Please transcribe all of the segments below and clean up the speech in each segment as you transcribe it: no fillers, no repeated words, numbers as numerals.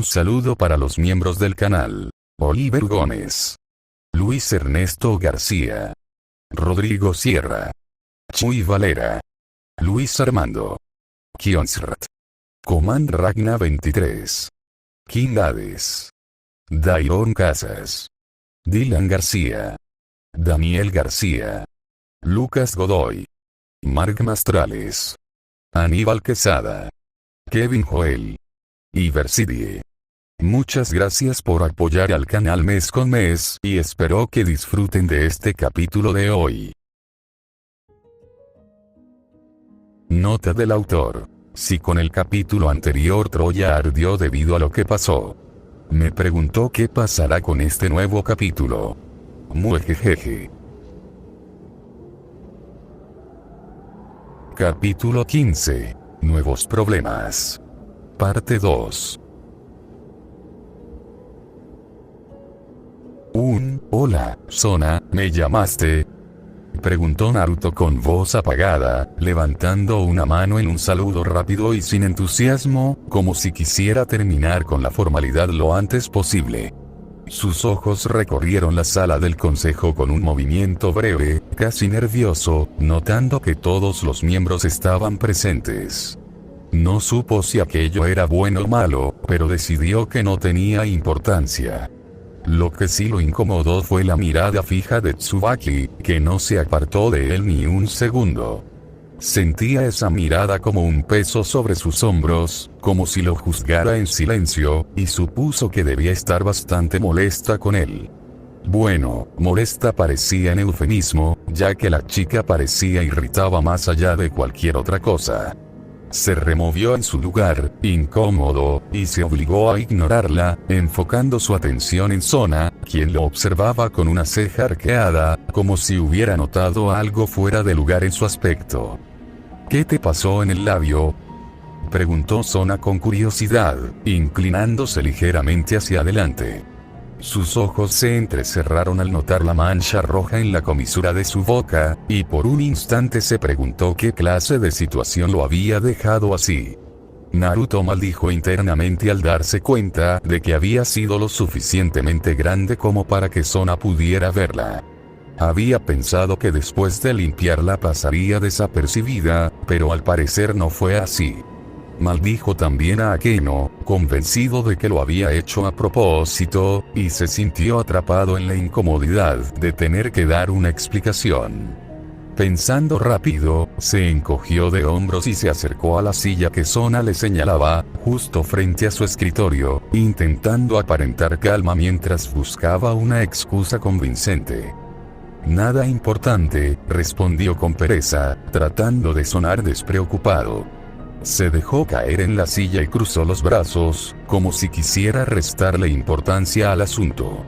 Un saludo para los miembros del canal. Oliver Gómez, Luis Ernesto García, Rodrigo Sierra, Chuy Valera, Luis Armando, Kionsrat, Command Ragna 23, King Hades, Dairon Casas, Dylan García, Daniel García, Lucas Godoy, Marc Mastrales, Aníbal Quesada, Kevin Joel, Iversidie. Muchas gracias por apoyar al canal mes con mes y espero que disfruten de este capítulo de hoy. Nota del autor. Si con el capítulo anterior Troya ardió debido a lo que pasó, me preguntó qué pasará con este nuevo capítulo. Muejejeje. Capítulo 15. Nuevos problemas. Parte 2. Hola, Sona, ¿me llamaste?, preguntó Naruto con voz apagada, levantando una mano en un saludo rápido y sin entusiasmo, como si quisiera terminar con la formalidad lo antes posible. Sus ojos recorrieron la sala del consejo con un movimiento breve, casi nervioso, notando que todos los miembros estaban presentes. No supo si aquello era bueno o malo, pero decidió que no tenía importancia. Lo que sí lo incomodó fue la mirada fija de Tsubaki, que no se apartó de él ni un segundo. Sentía esa mirada como un peso sobre sus hombros, como si lo juzgara en silencio, y supuso que debía estar bastante molesta con él. Bueno, molesta parecía en eufemismo, ya que la chica parecía irritada más allá de cualquier otra cosa. Se removió en su lugar, incómodo, y se obligó a ignorarla, enfocando su atención en Sona, quien lo observaba con una ceja arqueada, como si hubiera notado algo fuera de lugar en su aspecto. ¿Qué te pasó en el labio?, preguntó Sona con curiosidad, inclinándose ligeramente hacia adelante. Sus ojos se entrecerraron al notar la mancha roja en la comisura de su boca, y por un instante se preguntó qué clase de situación lo había dejado así. Naruto maldijo internamente al darse cuenta de que había sido lo suficientemente grande como para que Sona pudiera verla. Había pensado que después de limpiarla pasaría desapercibida, pero al parecer no fue así. Maldijo también a Akeno, convencido de que lo había hecho a propósito, y se sintió atrapado en la incomodidad de tener que dar una explicación. Pensando rápido, se encogió de hombros y se acercó a la silla que Sona le señalaba, justo frente a su escritorio, intentando aparentar calma mientras buscaba una excusa convincente. Nada importante, respondió con pereza, tratando de sonar despreocupado. Se dejó caer en la silla y cruzó los brazos, como si quisiera restarle importancia al asunto.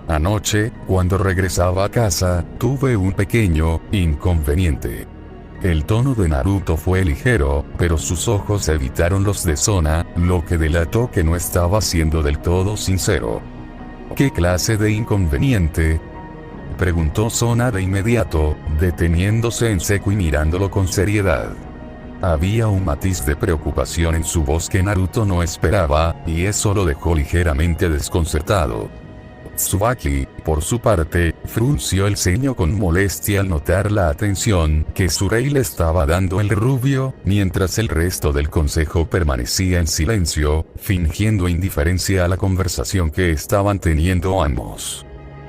Anoche, cuando regresaba a casa, tuve un pequeño inconveniente. El tono de Naruto fue ligero, pero sus ojos evitaron los de Sona, lo que delató que no estaba siendo del todo sincero. ¿Qué clase de inconveniente?, preguntó Sona de inmediato, deteniéndose en seco y mirándolo con seriedad. Había un matiz de preocupación en su voz que Naruto no esperaba, y eso lo dejó ligeramente desconcertado. Tsubaki, por su parte, frunció el ceño con molestia al notar la atención que Surei le estaba dando el rubio, mientras el resto del consejo permanecía en silencio, fingiendo indiferencia a la conversación que estaban teniendo ambos.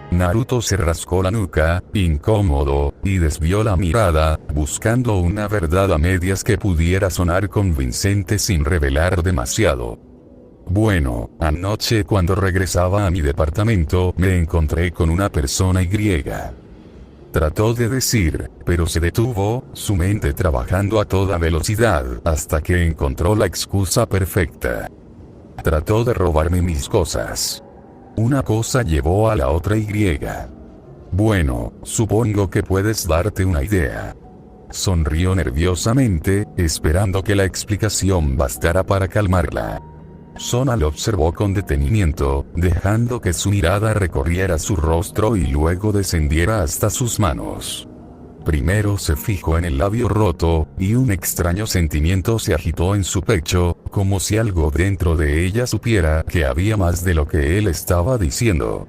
Naruto se rascó la nuca, incómodo, y desvió la mirada, buscando una verdad a medias que pudiera sonar convincente sin revelar demasiado. Bueno, anoche cuando regresaba a mi departamento me encontré con una persona Y. Trató de decir, pero se detuvo, su mente trabajando a toda velocidad, hasta que encontró la excusa perfecta. Trató de robarme mis cosas. Una cosa llevó a la otra Y. Bueno, supongo que puedes darte una idea. Sonrió nerviosamente, esperando que la explicación bastara para calmarla. Sona lo observó con detenimiento, dejando que su mirada recorriera su rostro y luego descendiera hasta sus manos. Primero se fijó en el labio roto, y un extraño sentimiento se agitó en su pecho, como si algo dentro de ella supiera que había más de lo que él estaba diciendo.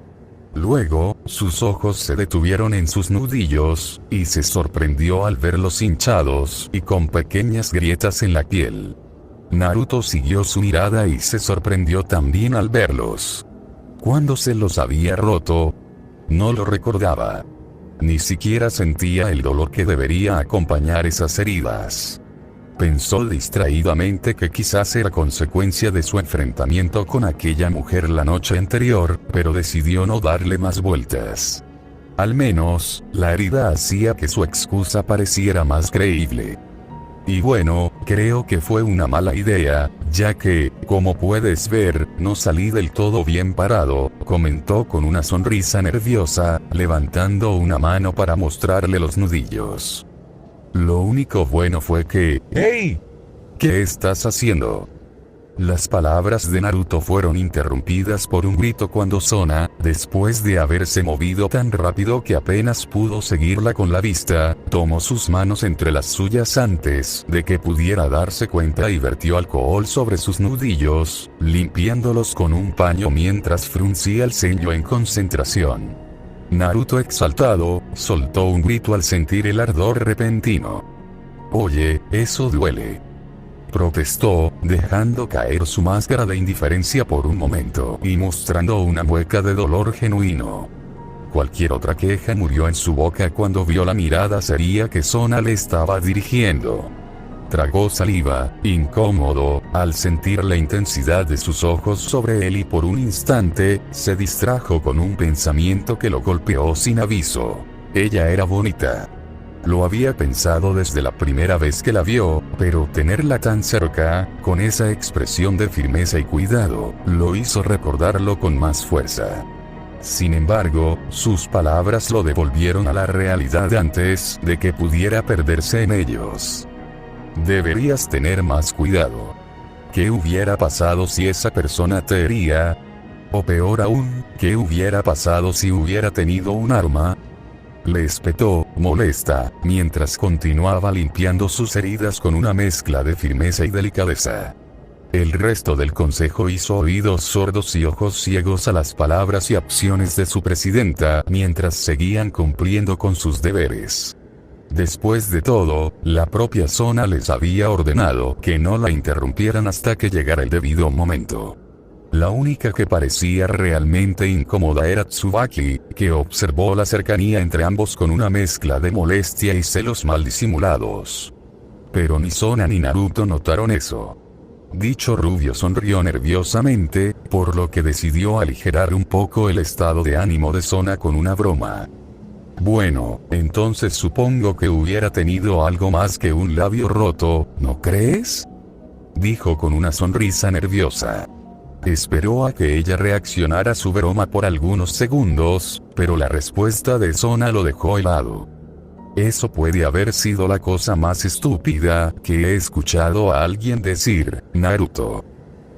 Luego, sus ojos se detuvieron en sus nudillos, y se sorprendió al verlos hinchados y con pequeñas grietas en la piel. Naruto siguió su mirada y se sorprendió también al verlos. ¿Cuándo se los había roto? No lo recordaba. Ni siquiera sentía el dolor que debería acompañar esas heridas. Pensó distraídamente que quizás era consecuencia de su enfrentamiento con aquella mujer la noche anterior, pero decidió no darle más vueltas. Al menos, la herida hacía que su excusa pareciera más creíble. Y bueno, creo que fue una mala idea, ya que, como puedes ver, no salí del todo bien parado, comentó con una sonrisa nerviosa, levantando una mano para mostrarle los nudillos. Lo único bueno fue que... ¡Hey! ¿Qué estás haciendo? Las palabras de Naruto fueron interrumpidas por un grito cuando Sona, después de haberse movido tan rápido que apenas pudo seguirla con la vista, tomó sus manos entre las suyas antes de que pudiera darse cuenta y vertió alcohol sobre sus nudillos, limpiándolos con un paño mientras fruncía el ceño en concentración. Naruto, exaltado, soltó un grito al sentir el ardor repentino. «Oye, eso duele», protestó, dejando caer su máscara de indiferencia por un momento y mostrando una mueca de dolor genuino. Cualquier otra queja murió en su boca cuando vio la mirada seria que Sona le estaba dirigiendo. Tragó saliva, incómodo, al sentir la intensidad de sus ojos sobre él y por un instante, se distrajo con un pensamiento que lo golpeó sin aviso. Ella era bonita. Lo había pensado desde la primera vez que la vio, pero tenerla tan cerca, con esa expresión de firmeza y cuidado, lo hizo recordarlo con más fuerza. Sin embargo, sus palabras lo devolvieron a la realidad antes de que pudiera perderse en ellos. Deberías tener más cuidado. ¿Qué hubiera pasado si esa persona te hería? O peor aún, ¿qué hubiera pasado si hubiera tenido un arma? Le espetó, molesta, mientras continuaba limpiando sus heridas con una mezcla de firmeza y delicadeza. El resto del consejo hizo oídos sordos y ojos ciegos a las palabras y acciones de su presidenta mientras seguían cumpliendo con sus deberes. Después de todo, la propia Sona les había ordenado que no la interrumpieran hasta que llegara el debido momento. La única que parecía realmente incómoda era Tsubaki, que observó la cercanía entre ambos con una mezcla de molestia y celos mal disimulados. Pero ni Sona ni Naruto notaron eso. Dicho rubio sonrió nerviosamente, por lo que decidió aligerar un poco el estado de ánimo de Sona con una broma. «Bueno, entonces supongo que hubiera tenido algo más que un labio roto, ¿no crees?», dijo con una sonrisa nerviosa. Esperó a que ella reaccionara a su broma por algunos segundos, pero la respuesta de Sona lo dejó helado. «Eso puede haber sido la cosa más estúpida que he escuchado a alguien decir, Naruto.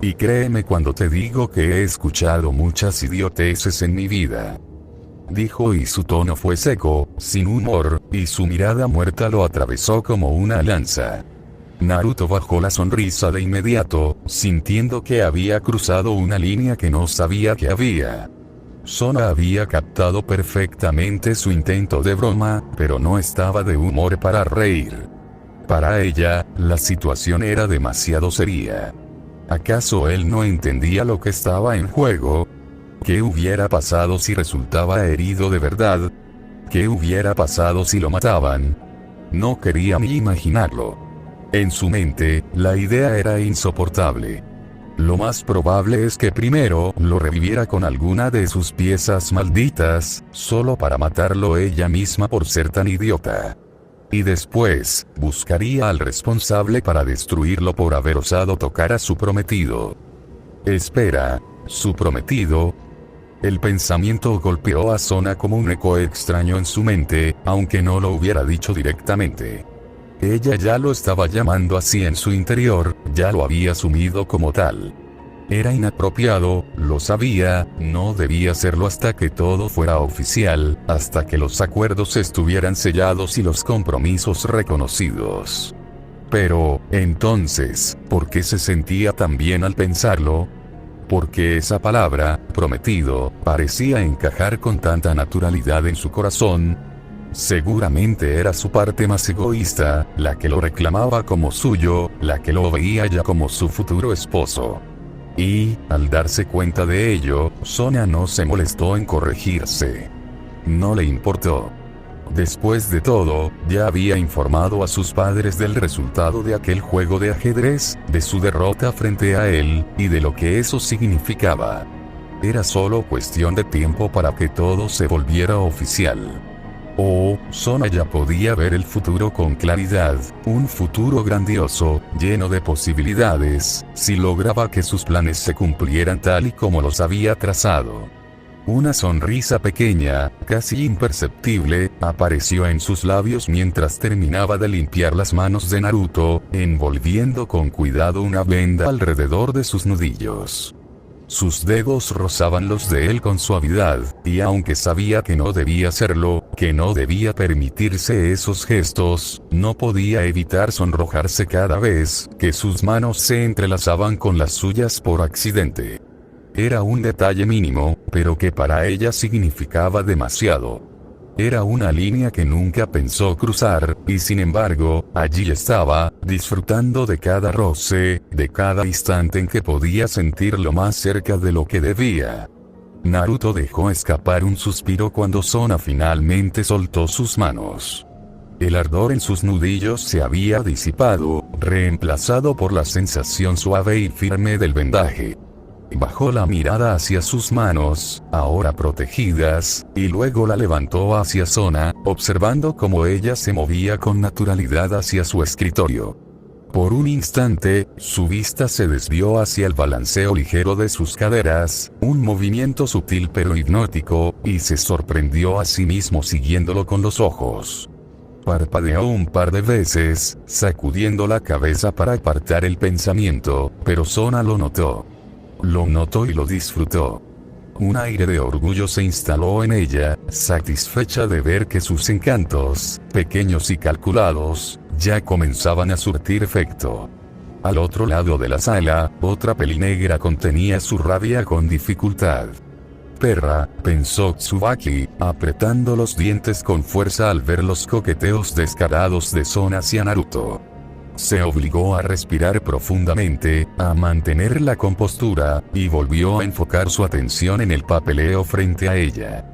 Y créeme cuando te digo que he escuchado muchas idioteces en mi vida», dijo, y su tono fue seco, sin humor, y su mirada muerta lo atravesó como una lanza. Naruto bajó la sonrisa de inmediato, sintiendo que había cruzado una línea que no sabía que había. Sona había captado perfectamente su intento de broma, pero no estaba de humor para reír. Para ella, la situación era demasiado seria. ¿Acaso él no entendía lo que estaba en juego? ¿Qué hubiera pasado si resultaba herido de verdad? ¿Qué hubiera pasado si lo mataban? No quería ni imaginarlo. En su mente, la idea era insoportable. Lo más probable es que primero lo reviviera con alguna de sus piezas malditas, solo para matarlo ella misma por ser tan idiota. Y después, buscaría al responsable para destruirlo por haber osado tocar a su prometido. Espera, ¿su prometido? El pensamiento golpeó a Sona como un eco extraño en su mente, aunque no lo hubiera dicho directamente. Ella ya lo estaba llamando así en su interior, ya lo había asumido como tal. Era inapropiado, lo sabía, no debía hacerlo hasta que todo fuera oficial, hasta que los acuerdos estuvieran sellados y los compromisos reconocidos. Pero, entonces, ¿por qué se sentía tan bien al pensarlo? Porque esa palabra, prometido, parecía encajar con tanta naturalidad en su corazón. Seguramente era su parte más egoísta, la que lo reclamaba como suyo, la que lo veía ya como su futuro esposo. Y, al darse cuenta de ello, Sona no se molestó en corregirse. No le importó. Después de todo, ya había informado a sus padres del resultado de aquel juego de ajedrez, de su derrota frente a él, y de lo que eso significaba. Era solo cuestión de tiempo para que todo se volviera oficial. Sona ya podía ver el futuro con claridad, un futuro grandioso, lleno de posibilidades, si lograba que sus planes se cumplieran tal y como los había trazado. Una sonrisa pequeña, casi imperceptible, apareció en sus labios mientras terminaba de limpiar las manos de Naruto, envolviendo con cuidado una venda alrededor de sus nudillos. Sus dedos rozaban los de él con suavidad, y aunque sabía que no debía hacerlo, que no debía permitirse esos gestos, no podía evitar sonrojarse cada vez que sus manos se entrelazaban con las suyas por accidente. Era un detalle mínimo, pero que para ella significaba demasiado. Era una línea que nunca pensó cruzar, y sin embargo, allí estaba, disfrutando de cada roce, de cada instante en que podía sentirlo más cerca de lo que debía. Naruto dejó escapar un suspiro cuando Sona finalmente soltó sus manos. El ardor en sus nudillos se había disipado, reemplazado por la sensación suave y firme del vendaje. Bajó la mirada hacia sus manos, ahora protegidas, y luego la levantó hacia Sona, observando cómo ella se movía con naturalidad hacia su escritorio. Por un instante, su vista se desvió hacia el balanceo ligero de sus caderas, un movimiento sutil pero hipnótico, y se sorprendió a sí mismo siguiéndolo con los ojos. Parpadeó un par de veces, sacudiendo la cabeza para apartar el pensamiento, pero Sona lo notó. Lo notó y lo disfrutó. Un aire de orgullo se instaló en ella, satisfecha de ver que sus encantos, pequeños y calculados, ya comenzaban a surtir efecto. Al otro lado de la sala, otra pelinegra contenía su rabia con dificultad. Perra, pensó Tsubaki, apretando los dientes con fuerza al ver los coqueteos descarados de Sona hacia Naruto. Se obligó a respirar profundamente, a mantener la compostura, y volvió a enfocar su atención en el papeleo frente a ella.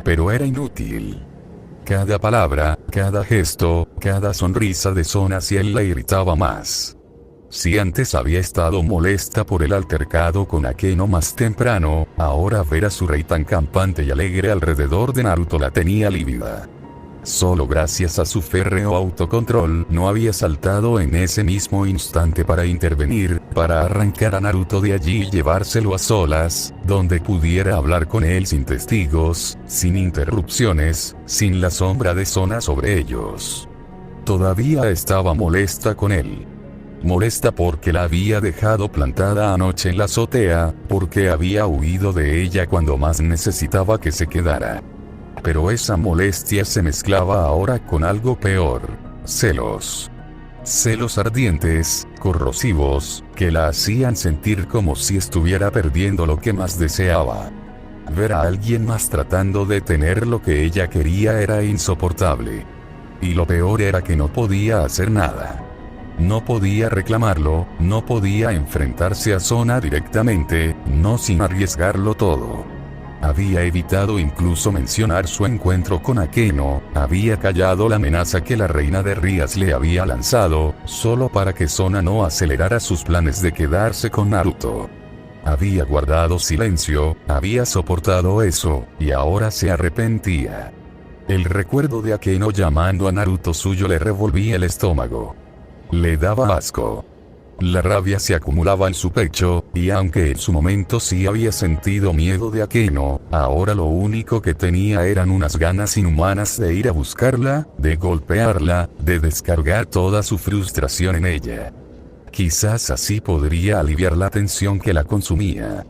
Pero era inútil. Cada palabra, cada gesto, cada sonrisa de Sona hacia él la irritaba más. Si antes había estado molesta por el altercado con Akeno más temprano, ahora ver a su rey tan campante y alegre alrededor de Naruto la tenía lívida. Solo gracias a su férreo autocontrol no había saltado en ese mismo instante para intervenir, para arrancar a Naruto de allí y llevárselo a solas, donde pudiera hablar con él sin testigos, sin interrupciones, sin la sombra de Sona sobre ellos. Todavía estaba molesta con él. Molesta porque la había dejado plantada anoche en la azotea, porque había huido de ella cuando más necesitaba que se quedara. Pero esa molestia se mezclaba ahora con algo peor: celos. Celos ardientes, corrosivos, que la hacían sentir como si estuviera perdiendo lo que más deseaba. Ver a alguien más tratando de tener lo que ella quería era insoportable. Y lo peor era que no podía hacer nada. No podía reclamarlo, no podía enfrentarse a Sona directamente, no sin arriesgarlo todo. Había evitado incluso mencionar su encuentro con Akeno, había callado la amenaza que la reina de Rías le había lanzado, solo para que Sona no acelerara sus planes de quedarse con Naruto. Había guardado silencio, había soportado eso, y ahora se arrepentía. El recuerdo de Akeno llamando a Naruto suyo le revolvía el estómago. Le daba asco. La rabia se acumulaba en su pecho, y aunque en su momento sí había sentido miedo de Akeno, ahora lo único que tenía eran unas ganas inhumanas de ir a buscarla, de golpearla, de descargar toda su frustración en ella. Quizás así podría aliviar la tensión que la consumía.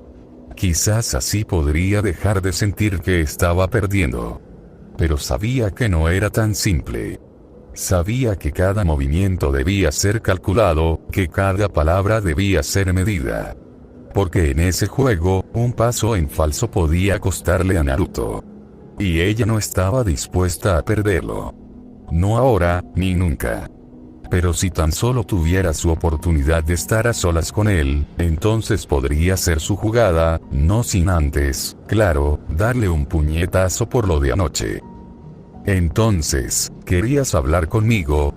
Quizás así podría dejar de sentir que estaba perdiendo. Pero sabía que no era tan simple. Sabía que cada movimiento debía ser calculado, que cada palabra debía ser medida. Porque en ese juego, un paso en falso podía costarle a Naruto. Y ella no estaba dispuesta a perderlo. No ahora, ni nunca. Pero si tan solo tuviera su oportunidad de estar a solas con él, entonces podría ser su jugada, no sin antes, claro, darle un puñetazo por lo de anoche. Entonces, ¿querías hablar conmigo?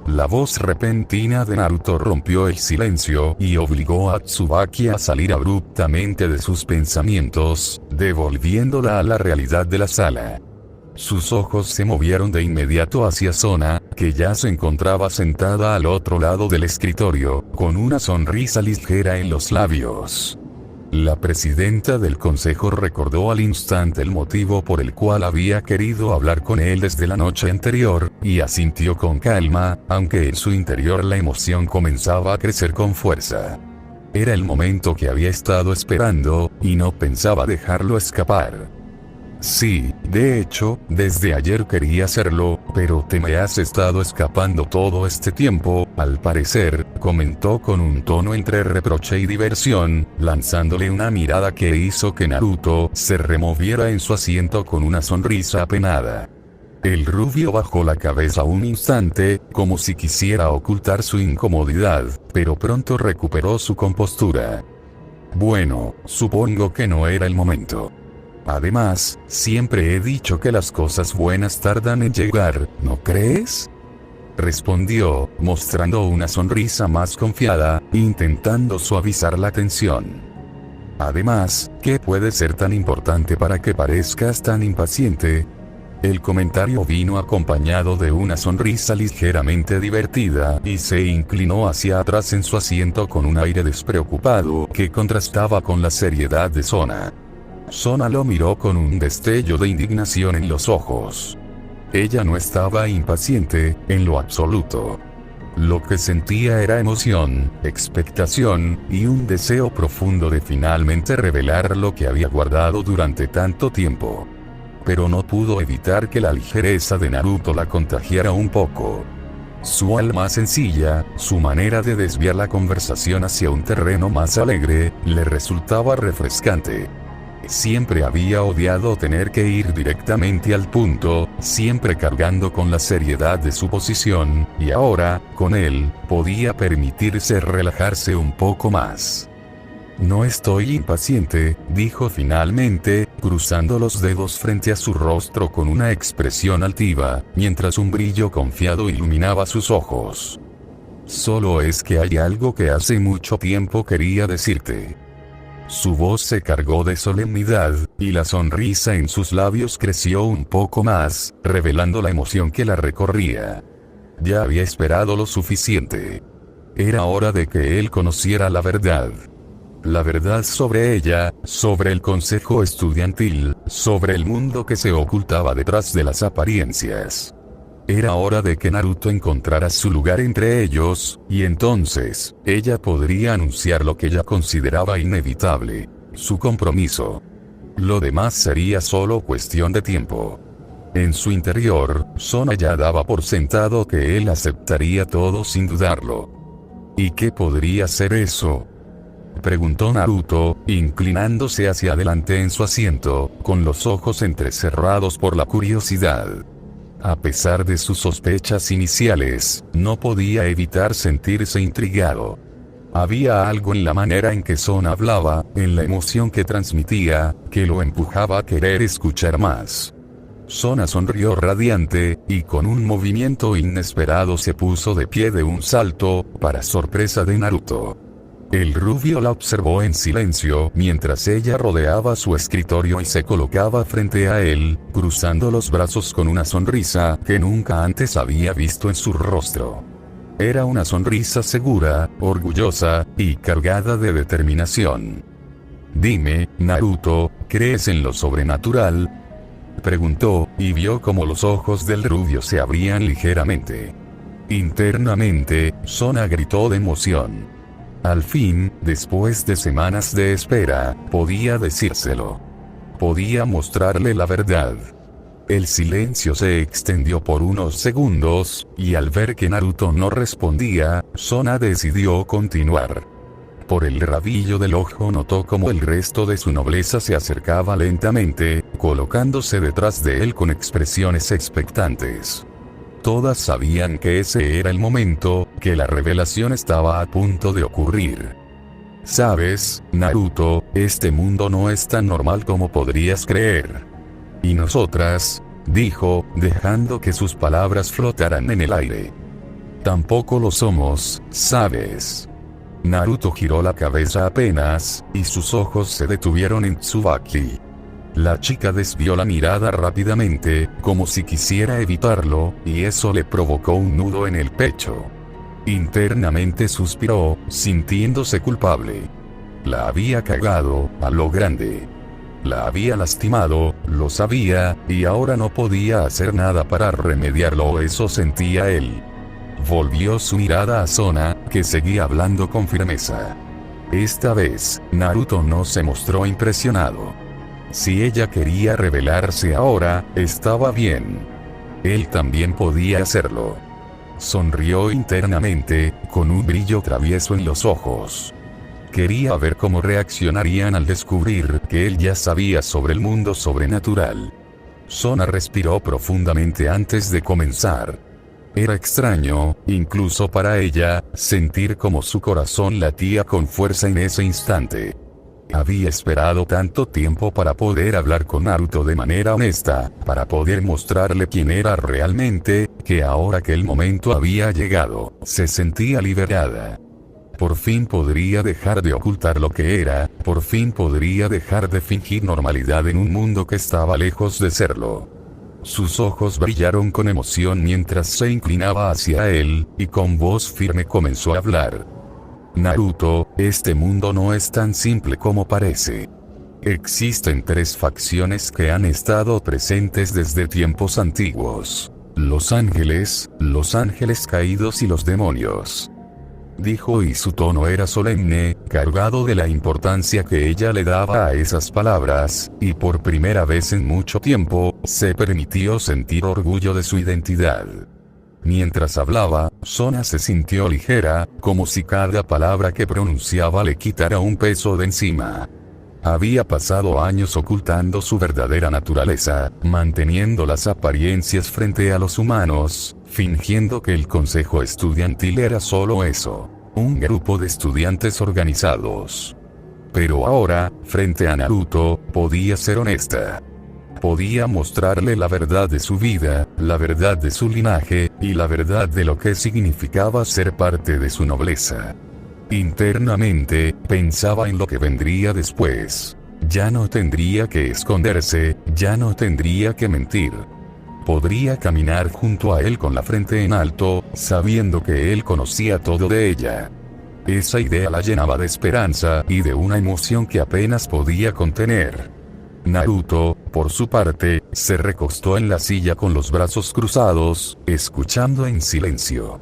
La voz repentina de Naruto rompió el silencio y obligó a Tsubaki a salir abruptamente de sus pensamientos, devolviéndola a la realidad de la sala. Sus ojos se movieron de inmediato hacia Sona, que ya se encontraba sentada al otro lado del escritorio, con una sonrisa ligera en los labios. La presidenta del consejo recordó al instante el motivo por el cual había querido hablar con él desde la noche anterior, y asintió con calma, aunque en su interior la emoción comenzaba a crecer con fuerza. Era el momento que había estado esperando, y no pensaba dejarlo escapar. Sí, de hecho, desde ayer quería hacerlo, pero te me has estado escapando todo este tiempo, al parecer, comentó con un tono entre reproche y diversión, lanzándole una mirada que hizo que Naruto se removiera en su asiento con una sonrisa apenada. El rubio bajó la cabeza un instante, como si quisiera ocultar su incomodidad, pero pronto recuperó su compostura. Bueno, supongo que no era el momento. Además, siempre he dicho que las cosas buenas tardan en llegar, ¿no crees? Respondió, mostrando una sonrisa más confiada, intentando suavizar la tensión. Además, ¿qué puede ser tan importante para que parezcas tan impaciente? El comentario vino acompañado de una sonrisa ligeramente divertida, y se inclinó hacia atrás en su asiento con un aire despreocupado que contrastaba con la seriedad de Sona. Sona lo miró con un destello de indignación en los ojos. Ella no estaba impaciente, en lo absoluto. Lo que sentía era emoción, expectación, y un deseo profundo de finalmente revelar lo que había guardado durante tanto tiempo. Pero no pudo evitar que la ligereza de Naruto la contagiara un poco. Su alma sencilla, su manera de desviar la conversación hacia un terreno más alegre, le resultaba refrescante. Siempre había odiado tener que ir directamente al punto, siempre cargando con la seriedad de su posición, y ahora, con él, podía permitirse relajarse un poco más. No estoy impaciente, dijo finalmente, cruzando los dedos frente a su rostro con una expresión altiva, mientras un brillo confiado iluminaba sus ojos. Solo es que hay algo que hace mucho tiempo quería decirte. Su voz se cargó de solemnidad, y la sonrisa en sus labios creció un poco más, revelando la emoción que la recorría. Ya había esperado lo suficiente. Era hora de que él conociera la verdad. La verdad sobre ella, sobre el consejo estudiantil, sobre el mundo que se ocultaba detrás de las apariencias. Era hora de que Naruto encontrara su lugar entre ellos, y entonces, ella podría anunciar lo que ella consideraba inevitable, su compromiso. Lo demás sería solo cuestión de tiempo. En su interior, Sona ya daba por sentado que él aceptaría todo sin dudarlo. ¿Y qué podría ser eso?, preguntó Naruto, inclinándose hacia adelante en su asiento, con los ojos entrecerrados por la curiosidad. A pesar de sus sospechas iniciales, no podía evitar sentirse intrigado. Había algo en la manera en que Sona hablaba, en la emoción que transmitía, que lo empujaba a querer escuchar más. Sona sonrió radiante, y con un movimiento inesperado se puso de pie de un salto, para sorpresa de Naruto. El rubio la observó en silencio mientras ella rodeaba su escritorio y se colocaba frente a él, cruzando los brazos con una sonrisa que nunca antes había visto en su rostro. Era una sonrisa segura, orgullosa, y cargada de determinación. «Dime, Naruto, ¿crees en lo sobrenatural?», preguntó, y vio como los ojos del rubio se abrían ligeramente. Internamente, Sona gritó de emoción. Al fin, después de semanas de espera, podía decírselo. Podía mostrarle la verdad. El silencio se extendió por unos segundos, y al ver que Naruto no respondía, Sona decidió continuar. Por el rabillo del ojo notó cómo el resto de su nobleza se acercaba lentamente, colocándose detrás de él con expresiones expectantes. Todas sabían que ese era el momento, que la revelación estaba a punto de ocurrir. Sabes, Naruto, este mundo no es tan normal como podrías creer. Y nosotras, dijo, dejando que sus palabras flotaran en el aire. Tampoco lo somos, ¿sabes? Naruto giró la cabeza apenas, y sus ojos se detuvieron en Tsubaki. La chica desvió la mirada rápidamente, como si quisiera evitarlo, y eso le provocó un nudo en el pecho. Internamente suspiró, sintiéndose culpable. La había cagado, a lo grande. La había lastimado, lo sabía, y ahora no podía hacer nada para remediarlo, eso sentía él. Volvió su mirada a Sona, que seguía hablando con firmeza. Esta vez, Naruto no se mostró impresionado. Si ella quería rebelarse ahora, estaba bien. Él también podía hacerlo. Sonrió internamente, con un brillo travieso en los ojos. Quería ver cómo reaccionarían al descubrir que él ya sabía sobre el mundo sobrenatural. Sona respiró profundamente antes de comenzar. Era extraño, incluso para ella, sentir como su corazón latía con fuerza en ese instante. Había esperado tanto tiempo para poder hablar con Naruto de manera honesta, para poder mostrarle quién era realmente, que ahora que el momento había llegado, se sentía liberada. Por fin podría dejar de ocultar lo que era, por fin podría dejar de fingir normalidad en un mundo que estaba lejos de serlo. Sus ojos brillaron con emoción mientras se inclinaba hacia él, y con voz firme comenzó a hablar. Naruto, este mundo no es tan simple como parece. Existen 3 facciones que han estado presentes desde tiempos antiguos. Los ángeles caídos y los demonios. Dijo y su tono era solemne, cargado de la importancia que ella le daba a esas palabras, y por primera vez en mucho tiempo, se permitió sentir orgullo de su identidad. Mientras hablaba, Sona se sintió ligera, como si cada palabra que pronunciaba le quitara un peso de encima. Había pasado años ocultando su verdadera naturaleza, manteniendo las apariencias frente a los humanos, fingiendo que el consejo estudiantil era solo eso, un grupo de estudiantes organizados. Pero ahora, frente a Naruto, podía ser honesta. Podía mostrarle la verdad de su vida, la verdad de su linaje, y la verdad de lo que significaba ser parte de su nobleza. Internamente, pensaba en lo que vendría después. Ya no tendría que esconderse, ya no tendría que mentir. Podría caminar junto a él con la frente en alto, sabiendo que él conocía todo de ella. Esa idea la llenaba de esperanza y de una emoción que apenas podía contener. Naruto, por su parte, se recostó en la silla con los brazos cruzados, escuchando en silencio.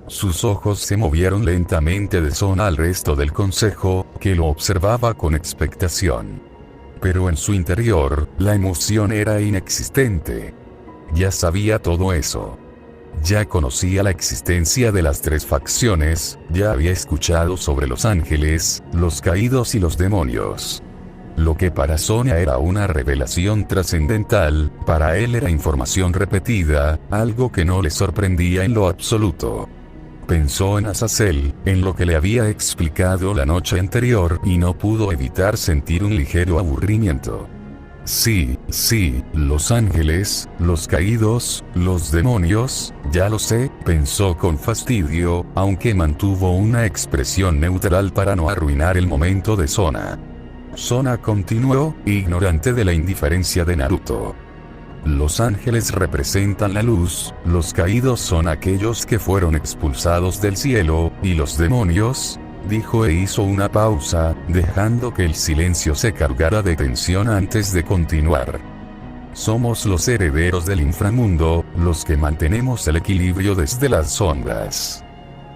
Sus ojos se movieron lentamente de Sona al resto del consejo, que lo observaba con expectación. Pero en su interior, la emoción era inexistente. Ya sabía todo eso. Ya conocía la existencia de las 3 facciones, ya había escuchado sobre los ángeles, los caídos y los demonios. Lo que para Sona era una revelación trascendental, para él era información repetida, algo que no le sorprendía en lo absoluto. Pensó en Azazel, en lo que le había explicado la noche anterior, y no pudo evitar sentir un ligero aburrimiento. Sí, los ángeles, los caídos, los demonios, ya lo sé, pensó con fastidio, aunque mantuvo una expresión neutral para no arruinar el momento de Sona. Sona continuó, ignorante de la indiferencia de Naruto. Los ángeles representan la luz, los caídos son aquellos que fueron expulsados del cielo, y los demonios, dijo e hizo una pausa, dejando que el silencio se cargara de tensión antes de continuar. Somos los herederos del inframundo, los que mantenemos el equilibrio desde las sombras.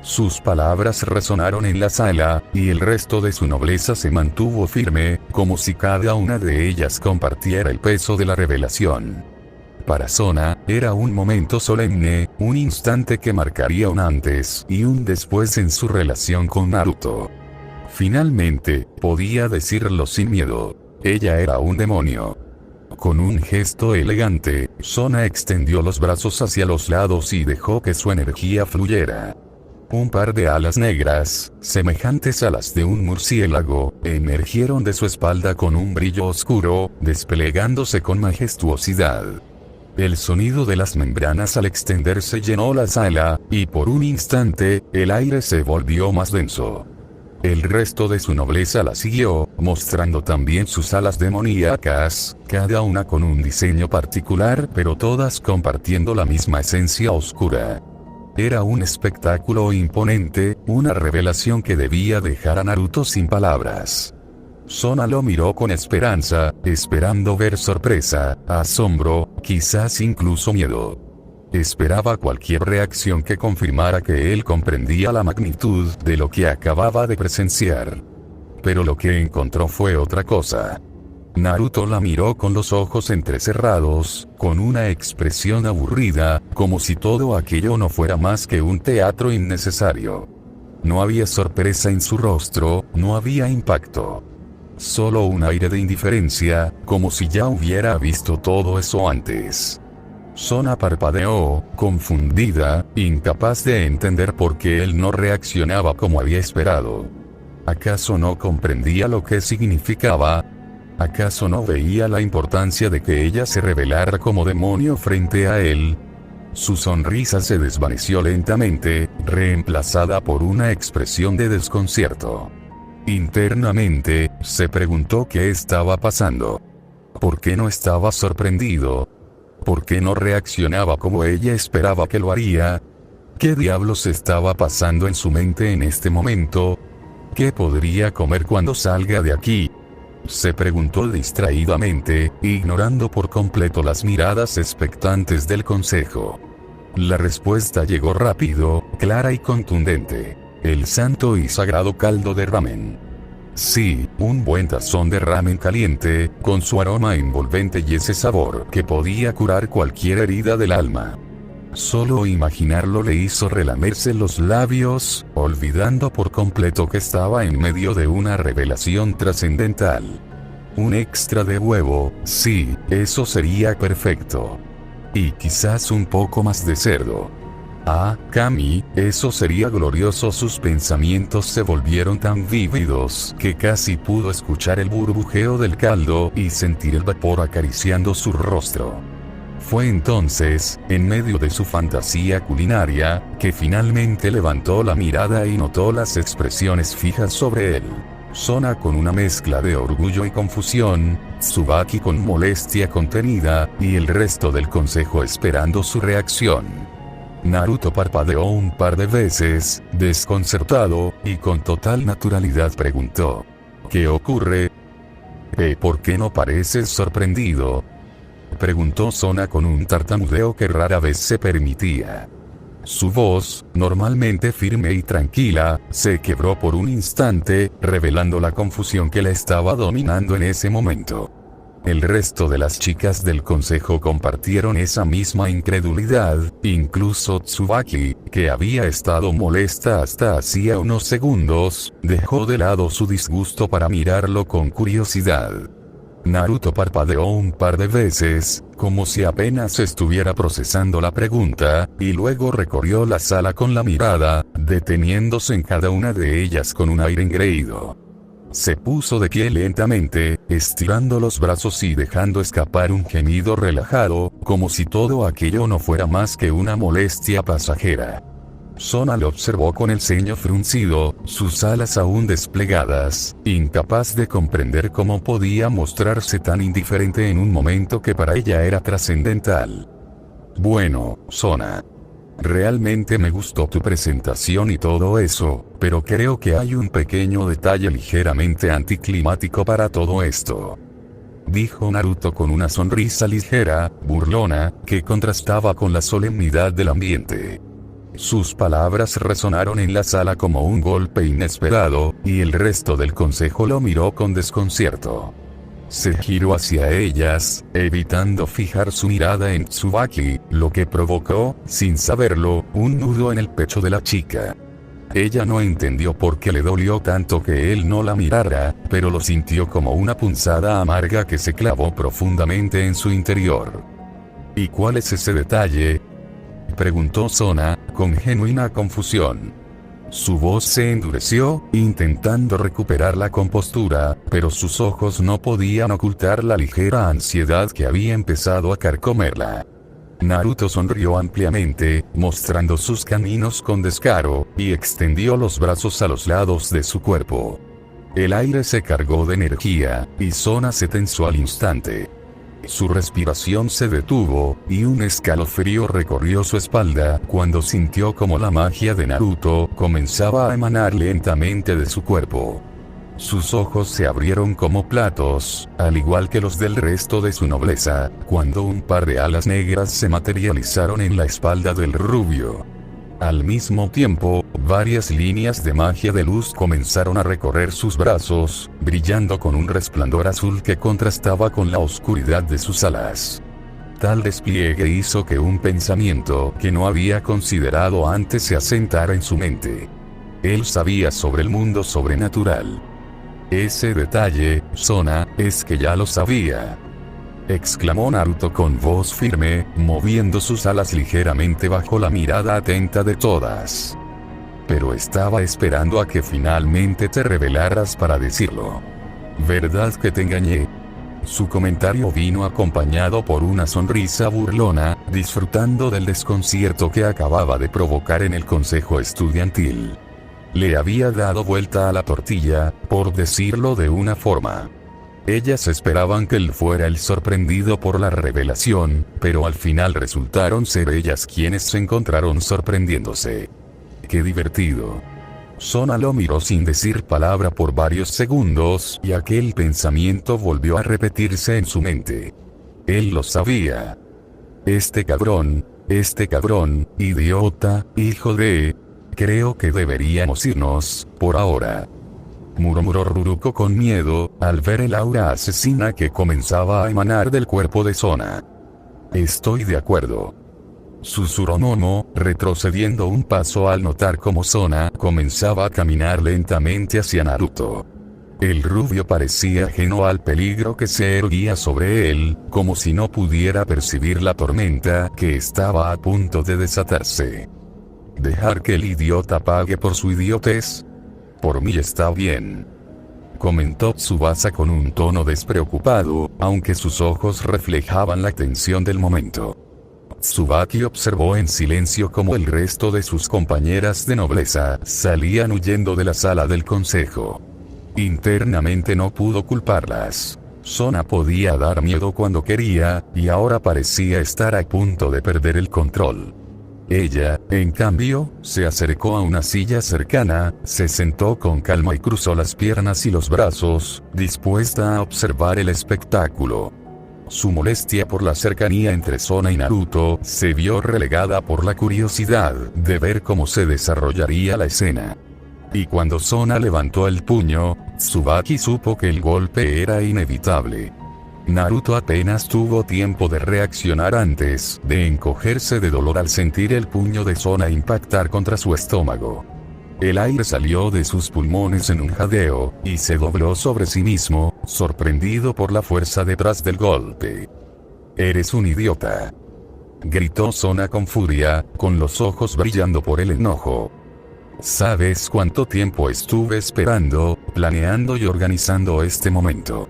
Sus palabras resonaron en la sala, y el resto de su nobleza se mantuvo firme, como si cada una de ellas compartiera el peso de la revelación. Para Sona, era un momento solemne, un instante que marcaría un antes y un después en su relación con Naruto. Finalmente, podía decirlo sin miedo. Ella era un demonio. Con un gesto elegante, Sona extendió los brazos hacia los lados y dejó que su energía fluyera. Un par de alas negras, semejantes a las de un murciélago, emergieron de su espalda con un brillo oscuro, desplegándose con majestuosidad. El sonido de las membranas al extenderse llenó la sala, y por un instante, el aire se volvió más denso. El resto de su nobleza la siguió, mostrando también sus alas demoníacas, cada una con un diseño particular pero todas compartiendo la misma esencia oscura. Era un espectáculo imponente, una revelación que debía dejar a Naruto sin palabras. Sona lo miró con esperanza, esperando ver sorpresa, asombro, quizás incluso miedo. Esperaba cualquier reacción que confirmara que él comprendía la magnitud de lo que acababa de presenciar. Pero lo que encontró fue otra cosa. Naruto la miró con los ojos entrecerrados, con una expresión aburrida, como si todo aquello no fuera más que un teatro innecesario. No había sorpresa en su rostro, no había impacto. Solo un aire de indiferencia, como si ya hubiera visto todo eso antes. Sona parpadeó, confundida, incapaz de entender por qué él no reaccionaba como había esperado. ¿Acaso no comprendía lo que significaba? ¿Acaso no veía la importancia de que ella se revelara como demonio frente a él? Su sonrisa se desvaneció lentamente, reemplazada por una expresión de desconcierto. Internamente, se preguntó qué estaba pasando. ¿Por qué no estaba sorprendido? ¿Por qué no reaccionaba como ella esperaba que lo haría? ¿Qué diablos estaba pasando en su mente en este momento? ¿Qué podría comer cuando salga de aquí? Se preguntó distraídamente, ignorando por completo las miradas expectantes del consejo. La respuesta llegó rápido, clara y contundente. El santo y sagrado caldo de ramen. Sí, un buen tazón de ramen caliente, con su aroma envolvente y ese sabor que podía curar cualquier herida del alma. Solo imaginarlo le hizo relamerse los labios, olvidando por completo que estaba en medio de una revelación trascendental. Un extra de huevo, sí, eso sería perfecto. Y quizás un poco más de cerdo. Ah, Kami, eso sería glorioso. Sus pensamientos se volvieron tan vívidos que casi pudo escuchar el burbujeo del caldo y sentir el vapor acariciando su rostro. Fue entonces, en medio de su fantasía culinaria, que finalmente levantó la mirada y notó las expresiones fijas sobre él. Sona con una mezcla de orgullo y confusión, Tsubaki con molestia contenida, y el resto del consejo esperando su reacción. Naruto parpadeó un par de veces, desconcertado, y con total naturalidad preguntó: ¿qué ocurre? ¿Por qué no pareces sorprendido?, preguntó Sona con un tartamudeo que rara vez se permitía. Su voz, normalmente firme y tranquila, se quebró por un instante, revelando la confusión que la estaba dominando en ese momento. El resto de las chicas del consejo compartieron esa misma incredulidad, incluso Tsubaki, que había estado molesta hasta hacía unos segundos, dejó de lado su disgusto para mirarlo con curiosidad. Naruto parpadeó un par de veces, como si apenas estuviera procesando la pregunta, y luego recorrió la sala con la mirada, deteniéndose en cada una de ellas con un aire engreído. Se puso de pie lentamente, estirando los brazos y dejando escapar un gemido relajado, como si todo aquello no fuera más que una molestia pasajera. Sona lo observó con el ceño fruncido, sus alas aún desplegadas, incapaz de comprender cómo podía mostrarse tan indiferente en un momento que para ella era trascendental. Bueno, Sona. Realmente me gustó tu presentación y todo eso, pero creo que hay un pequeño detalle ligeramente anticlimático para todo esto. dijo Naruto con una sonrisa ligera, burlona, que contrastaba con la solemnidad del ambiente. Sus palabras resonaron en la sala como un golpe inesperado, y el resto del consejo lo miró con desconcierto. Se giró hacia ellas, evitando fijar su mirada en Tsubaki, lo que provocó, sin saberlo, un nudo en el pecho de la chica. Ella no entendió por qué le dolió tanto que él no la mirara, pero lo sintió como una punzada amarga que se clavó profundamente en su interior. ¿Y cuál es ese detalle?, preguntó Sona, con genuina confusión. Su voz se endureció, intentando recuperar la compostura, pero sus ojos no podían ocultar la ligera ansiedad que había empezado a carcomerla. Naruto sonrió ampliamente, mostrando sus caninos con descaro, y extendió los brazos a los lados de su cuerpo. El aire se cargó de energía, y Sona se tensó al instante. Su respiración se detuvo, y un escalofrío recorrió su espalda cuando sintió como la magia de Naruto comenzaba a emanar lentamente de su cuerpo. Sus ojos se abrieron como platos, al igual que los del resto de su nobleza, cuando un par de alas negras se materializaron en la espalda del rubio. Al mismo tiempo, varias líneas de magia de luz comenzaron a recorrer sus brazos, brillando con un resplandor azul que contrastaba con la oscuridad de sus alas. Tal despliegue hizo que un pensamiento que no había considerado antes se asentara en su mente. Él sabía sobre el mundo sobrenatural. Ese detalle, Sona, es que ya lo sabía, exclamó Naruto con voz firme, moviendo sus alas ligeramente bajo la mirada atenta de todas. Pero estaba esperando a que finalmente te revelaras para decirlo. ¿Verdad que te engañé? Su comentario vino acompañado por una sonrisa burlona, disfrutando del desconcierto que acababa de provocar en el consejo estudiantil. Le había dado vuelta a la tortilla, por decirlo de una forma. Ellas esperaban que él fuera el sorprendido por la revelación, pero al final resultaron ser ellas quienes se encontraron sorprendiéndose. ¡Qué divertido! Sona lo miró sin decir palabra por varios segundos, y aquel pensamiento volvió a repetirse en su mente. Él lo sabía. Este cabrón, idiota, hijo de... Creo que deberíamos irnos, por ahora, murmuró Ruruko con miedo, al ver el aura asesina que comenzaba a emanar del cuerpo de Sona. Estoy de acuerdo, susurró Momo, retrocediendo un paso al notar cómo Sona comenzaba a caminar lentamente hacia Naruto. El rubio parecía ajeno al peligro que se erguía sobre él, como si no pudiera percibir la tormenta que estaba a punto de desatarse. ¿Dejar que el idiota pague por su idiotez? Por mí está bien, comentó Tsubasa con un tono despreocupado, aunque sus ojos reflejaban la tensión del momento. Tsubaki observó en silencio cómo el resto de sus compañeras de nobleza salían huyendo de la sala del consejo. Internamente no pudo culparlas. Sona podía dar miedo cuando quería, y ahora parecía estar a punto de perder el control. Ella, en cambio, se acercó a una silla cercana, se sentó con calma y cruzó las piernas y los brazos, dispuesta a observar el espectáculo. Su molestia por la cercanía entre Sona y Naruto se vio relegada por la curiosidad de ver cómo se desarrollaría la escena. Y cuando Sona levantó el puño, Tsubaki supo que el golpe era inevitable. Naruto apenas tuvo tiempo de reaccionar antes de encogerse de dolor al sentir el puño de Sona impactar contra su estómago. El aire salió de sus pulmones en un jadeo, y se dobló sobre sí mismo, sorprendido por la fuerza detrás del golpe. «Eres un idiota», gritó Sona con furia, con los ojos brillando por el enojo. «¿Sabes cuánto tiempo estuve esperando, planeando y organizando este momento?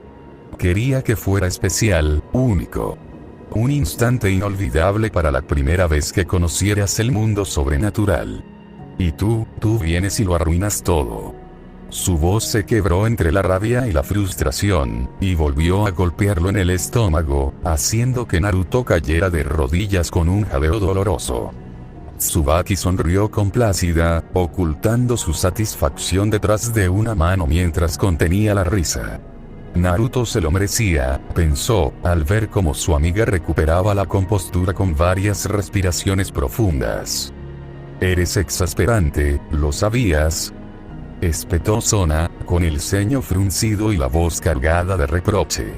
Quería que fuera especial, único. Un instante inolvidable para la primera vez que conocieras el mundo sobrenatural. Y tú vienes y lo arruinas todo». Su voz se quebró entre la rabia y la frustración, y volvió a golpearlo en el estómago, haciendo que Naruto cayera de rodillas con un jadeo doloroso. Tsubaki sonrió complacida, ocultando su satisfacción detrás de una mano mientras contenía la risa. Naruto se lo merecía, pensó, al ver cómo su amiga recuperaba la compostura con varias respiraciones profundas. Eres exasperante, ¿lo sabías?, espetó Sona, con el ceño fruncido y la voz cargada de reproche.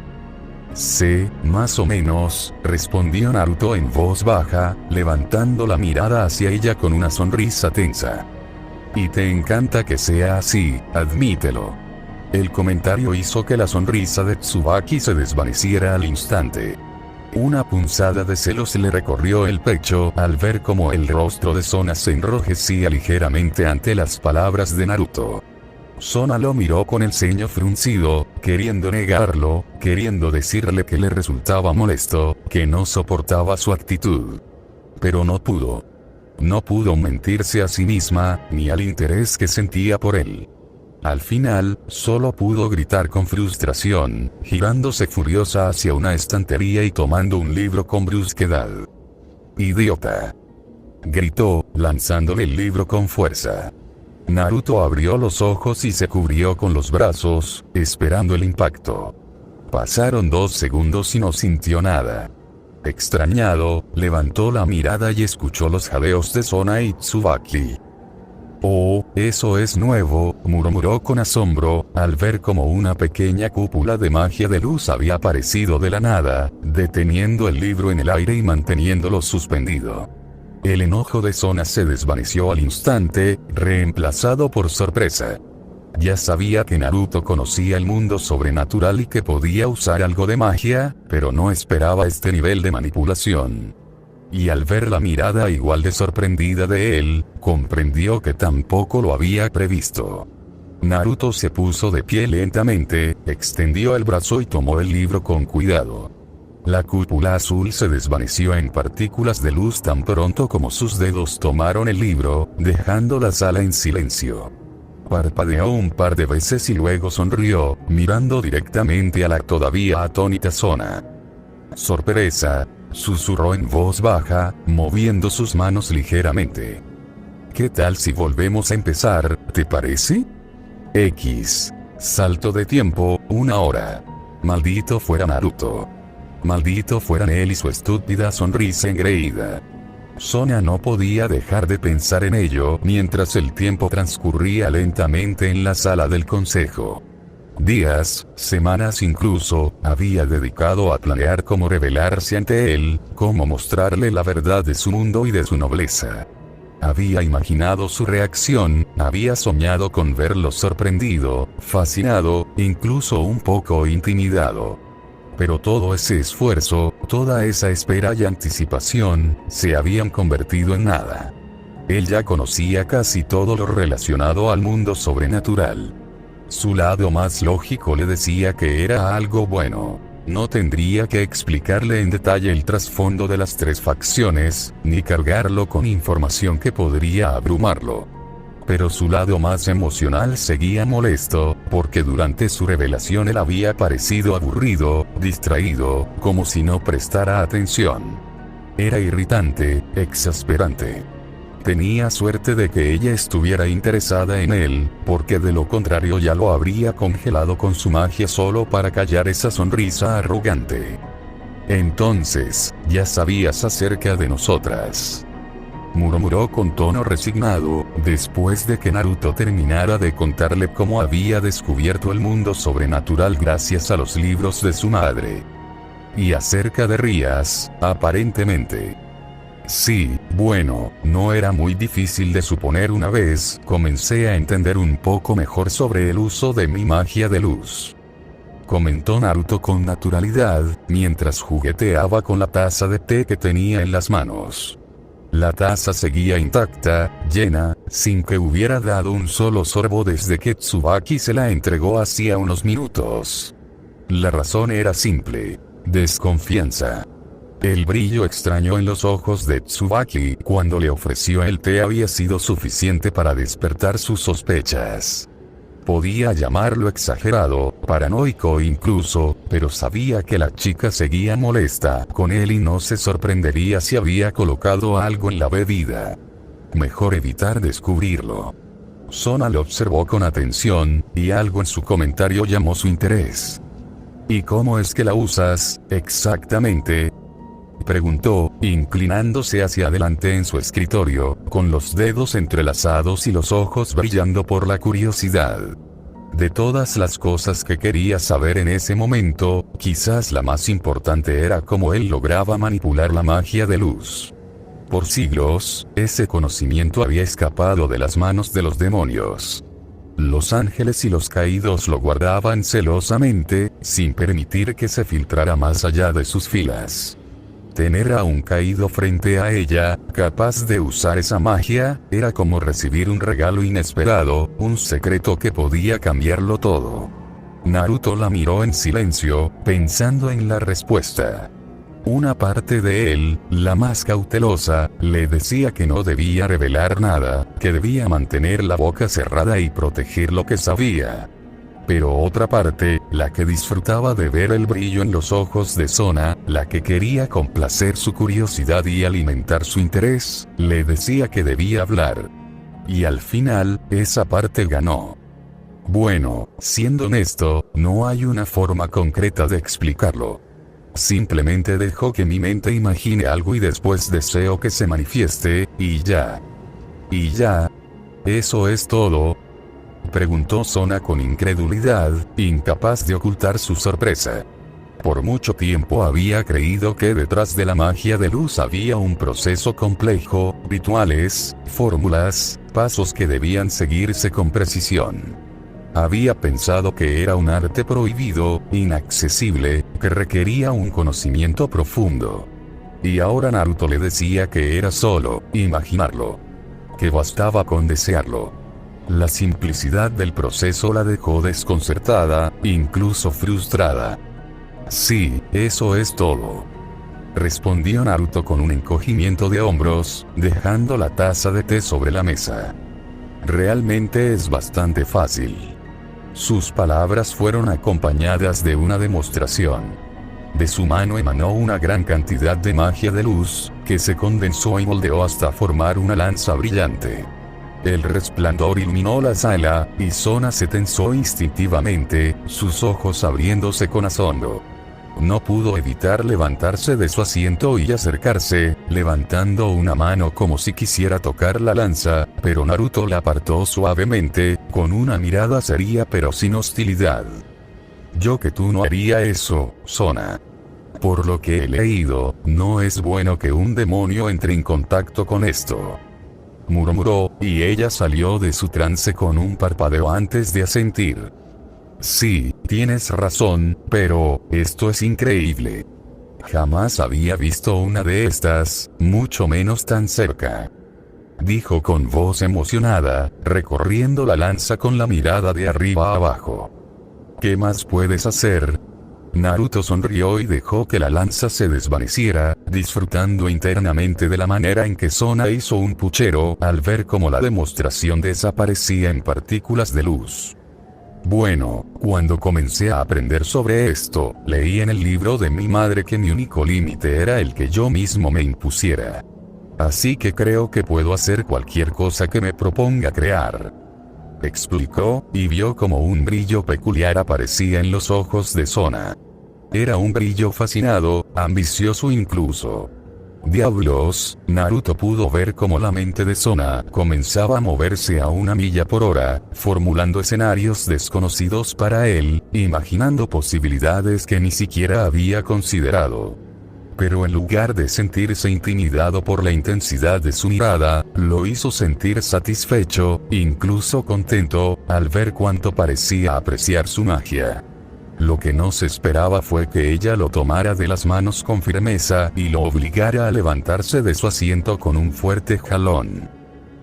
Sí, más o menos, respondió Naruto en voz baja, levantando la mirada hacia ella con una sonrisa tensa. Y te encanta que sea así, admítelo. El comentario hizo que la sonrisa de Tsubaki se desvaneciera al instante. Una punzada de celos le recorrió el pecho al ver cómo el rostro de Sona se enrojecía ligeramente ante las palabras de Naruto. Sona lo miró con el ceño fruncido, queriendo negarlo, queriendo decirle que le resultaba molesto, que no soportaba su actitud. Pero no pudo. No pudo mentirse a sí misma, ni al interés que sentía por él. Al final, solo pudo gritar con frustración, girándose furiosa hacia una estantería y tomando un libro con brusquedad. ¡Idiota!, gritó, lanzándole el libro con fuerza. Naruto abrió los ojos y se cubrió con los brazos, esperando el impacto. Pasaron 2 segundos y no sintió nada. Extrañado, levantó la mirada y escuchó los jadeos de Sona y Tsubaki. «Oh, eso es nuevo», murmuró con asombro, al ver como una pequeña cúpula de magia de luz había aparecido de la nada, deteniendo el libro en el aire y manteniéndolo suspendido. El enojo de Sona se desvaneció al instante, reemplazado por sorpresa. Ya sabía que Naruto conocía el mundo sobrenatural y que podía usar algo de magia, pero no esperaba este nivel de manipulación. Y al ver la mirada igual de sorprendida de él, comprendió que tampoco lo había previsto. Naruto se puso de pie lentamente, extendió el brazo y tomó el libro con cuidado. La cúpula azul se desvaneció en partículas de luz tan pronto como sus dedos tomaron el libro, dejando la sala en silencio. Parpadeó un par de veces y luego sonrió, mirando directamente a la todavía atónita Sona. «Sorpresa», susurró en voz baja, moviendo sus manos ligeramente. «¿Qué tal si volvemos a empezar, te parece?» Salto de tiempo, 1 hora. Maldito fuera Naruto. Maldito fueran él y su estúpida sonrisa engreída. Sona no podía dejar de pensar en ello mientras el tiempo transcurría lentamente en la sala del consejo. Días, semanas incluso, había dedicado a planear cómo revelarse ante él, cómo mostrarle la verdad de su mundo y de su nobleza. Había imaginado su reacción, había soñado con verlo sorprendido, fascinado, incluso un poco intimidado. Pero todo ese esfuerzo, toda esa espera y anticipación, se habían convertido en nada. Él ya conocía casi todo lo relacionado al mundo sobrenatural. Su lado más lógico le decía que era algo bueno. No tendría que explicarle en detalle el trasfondo de las 3 facciones, ni cargarlo con información que podría abrumarlo. Pero su lado más emocional seguía molesto, porque durante su revelación él había parecido aburrido, distraído, como si no prestara atención. Era irritante, exasperante. Tenía suerte de que ella estuviera interesada en él, porque de lo contrario ya lo habría congelado con su magia solo para callar esa sonrisa arrogante. «Entonces, ya sabías acerca de nosotras», murmuró con tono resignado, después de que Naruto terminara de contarle cómo había descubierto el mundo sobrenatural gracias a los libros de su madre. «Y acerca de Rias, aparentemente». «Sí, bueno, no era muy difícil de suponer una vez comencé a entender un poco mejor sobre el uso de mi magia de luz», comentó Naruto con naturalidad, mientras jugueteaba con la taza de té que tenía en las manos. La taza seguía intacta, llena, sin que hubiera dado un solo sorbo desde que Tsubaki se la entregó hacía unos minutos. La razón era simple: desconfianza. El brillo extraño en los ojos de Tsubaki cuando le ofreció el té había sido suficiente para despertar sus sospechas. Podía llamarlo exagerado, paranoico incluso, pero sabía que la chica seguía molesta con él y no se sorprendería si había colocado algo en la bebida. Mejor evitar descubrirlo. Sona lo observó con atención, y algo en su comentario llamó su interés. ¿Y cómo es que la usas, exactamente?, preguntó, inclinándose hacia adelante en su escritorio, con los dedos entrelazados y los ojos brillando por la curiosidad. De todas las cosas que quería saber en ese momento, quizás la más importante era cómo él lograba manipular la magia de luz. Por siglos, ese conocimiento había escapado de las manos de los demonios. Los ángeles y los caídos lo guardaban celosamente, sin permitir que se filtrara más allá de sus filas. Tener a un caído frente a ella, capaz de usar esa magia, era como recibir un regalo inesperado, un secreto que podía cambiarlo todo. Naruto la miró en silencio, pensando en la respuesta. Una parte de él, la más cautelosa, le decía que no debía revelar nada, que debía mantener la boca cerrada y proteger lo que sabía. Pero otra parte, la que disfrutaba de ver el brillo en los ojos de Sona, la que quería complacer su curiosidad y alimentar su interés, le decía que debía hablar. Y al final, esa parte ganó. Bueno, siendo honesto, no hay una forma concreta de explicarlo. Simplemente dejo que mi mente imagine algo y después deseo que se manifieste, y ya. ¿Y ya? ¿Eso es todo?, preguntó Sona con incredulidad, incapaz de ocultar su sorpresa. Por mucho tiempo había creído que detrás de la magia de luz había un proceso complejo, rituales, fórmulas, pasos que debían seguirse con precisión. Había pensado que era un arte prohibido, inaccesible, que requería un conocimiento profundo. Y ahora Naruto le decía que era solo imaginarlo. Que bastaba con desearlo. La simplicidad del proceso la dejó desconcertada, incluso frustrada. Sí, eso es todo, respondió Naruto con un encogimiento de hombros, dejando la taza de té sobre la mesa. Realmente es bastante fácil. Sus palabras fueron acompañadas de una demostración. De su mano emanó una gran cantidad de magia de luz, que se condensó y moldeó hasta formar una lanza brillante. El resplandor iluminó la sala, y Sona se tensó instintivamente, sus ojos abriéndose con asombro. No pudo evitar levantarse de su asiento y acercarse, levantando una mano como si quisiera tocar la lanza, pero Naruto la apartó suavemente, con una mirada seria pero sin hostilidad. Yo que tú no haría eso, Sona. Por lo que he leído, no es bueno que un demonio entre en contacto con esto, murmuró, y ella salió de su trance con un parpadeo antes de asentir. Sí, tienes razón, pero, esto es increíble. Jamás había visto una de estas, mucho menos tan cerca, dijo con voz emocionada, recorriendo la lanza con la mirada de arriba a abajo. ¿Qué más puedes hacer? Naruto sonrió y dejó que la lanza se desvaneciera, disfrutando internamente de la manera en que Sona hizo un puchero al ver cómo la demostración desaparecía en partículas de luz. Bueno, cuando comencé a aprender sobre esto, leí en el libro de mi madre que mi único límite era el que yo mismo me impusiera. Así que creo que puedo hacer cualquier cosa que me proponga crear, explicó, y vio como un brillo peculiar aparecía en los ojos de Sona. Era un brillo fascinado, ambicioso incluso. Diablos, Naruto pudo ver cómo la mente de Sona comenzaba a moverse a 1 milla por hora, formulando escenarios desconocidos para él, imaginando posibilidades que ni siquiera había considerado. Pero en lugar de sentirse intimidado por la intensidad de su mirada, lo hizo sentir satisfecho, incluso contento, al ver cuánto parecía apreciar su magia. Lo que no se esperaba fue que ella lo tomara de las manos con firmeza y lo obligara a levantarse de su asiento con un fuerte jalón.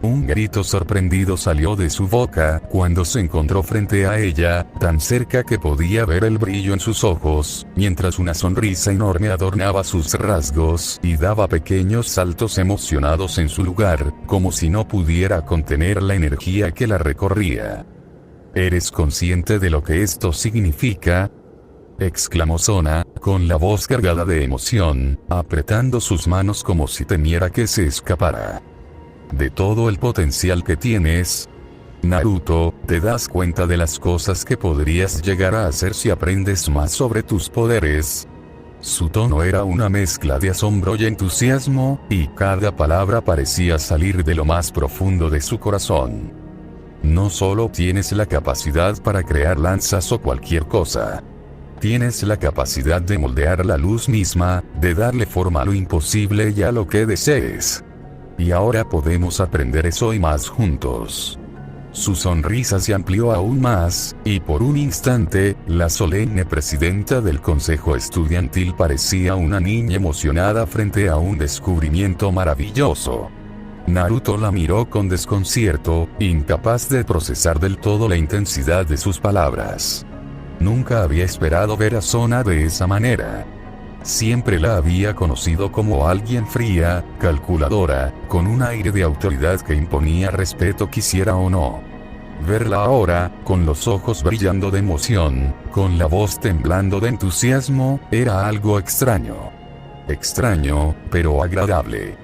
Un grito sorprendido salió de su boca cuando se encontró frente a ella, tan cerca que podía ver el brillo en sus ojos, mientras una sonrisa enorme adornaba sus rasgos y daba pequeños saltos emocionados en su lugar, como si no pudiera contener la energía que la recorría. ¿Eres consciente de lo que esto significa?, exclamó Sona, con la voz cargada de emoción, apretando sus manos como si temiera que se escapara. ¿De todo el potencial que tienes? Naruto, ¿te das cuenta de las cosas que podrías llegar a hacer si aprendes más sobre tus poderes? Su tono era una mezcla de asombro y entusiasmo, y cada palabra parecía salir de lo más profundo de su corazón. No solo tienes la capacidad para crear lanzas o cualquier cosa. Tienes la capacidad de moldear la luz misma, de darle forma a lo imposible y a lo que desees. Y ahora podemos aprender eso y más juntos. Su sonrisa se amplió aún más, y por un instante, la solemne presidenta del consejo estudiantil parecía una niña emocionada frente a un descubrimiento maravilloso. Naruto la miró con desconcierto, incapaz de procesar del todo la intensidad de sus palabras. Nunca había esperado ver a Sona de esa manera. Siempre la había conocido como alguien fría, calculadora, con un aire de autoridad que imponía respeto quisiera o no. Verla ahora, con los ojos brillando de emoción, con la voz temblando de entusiasmo, era algo extraño. Extraño, pero agradable.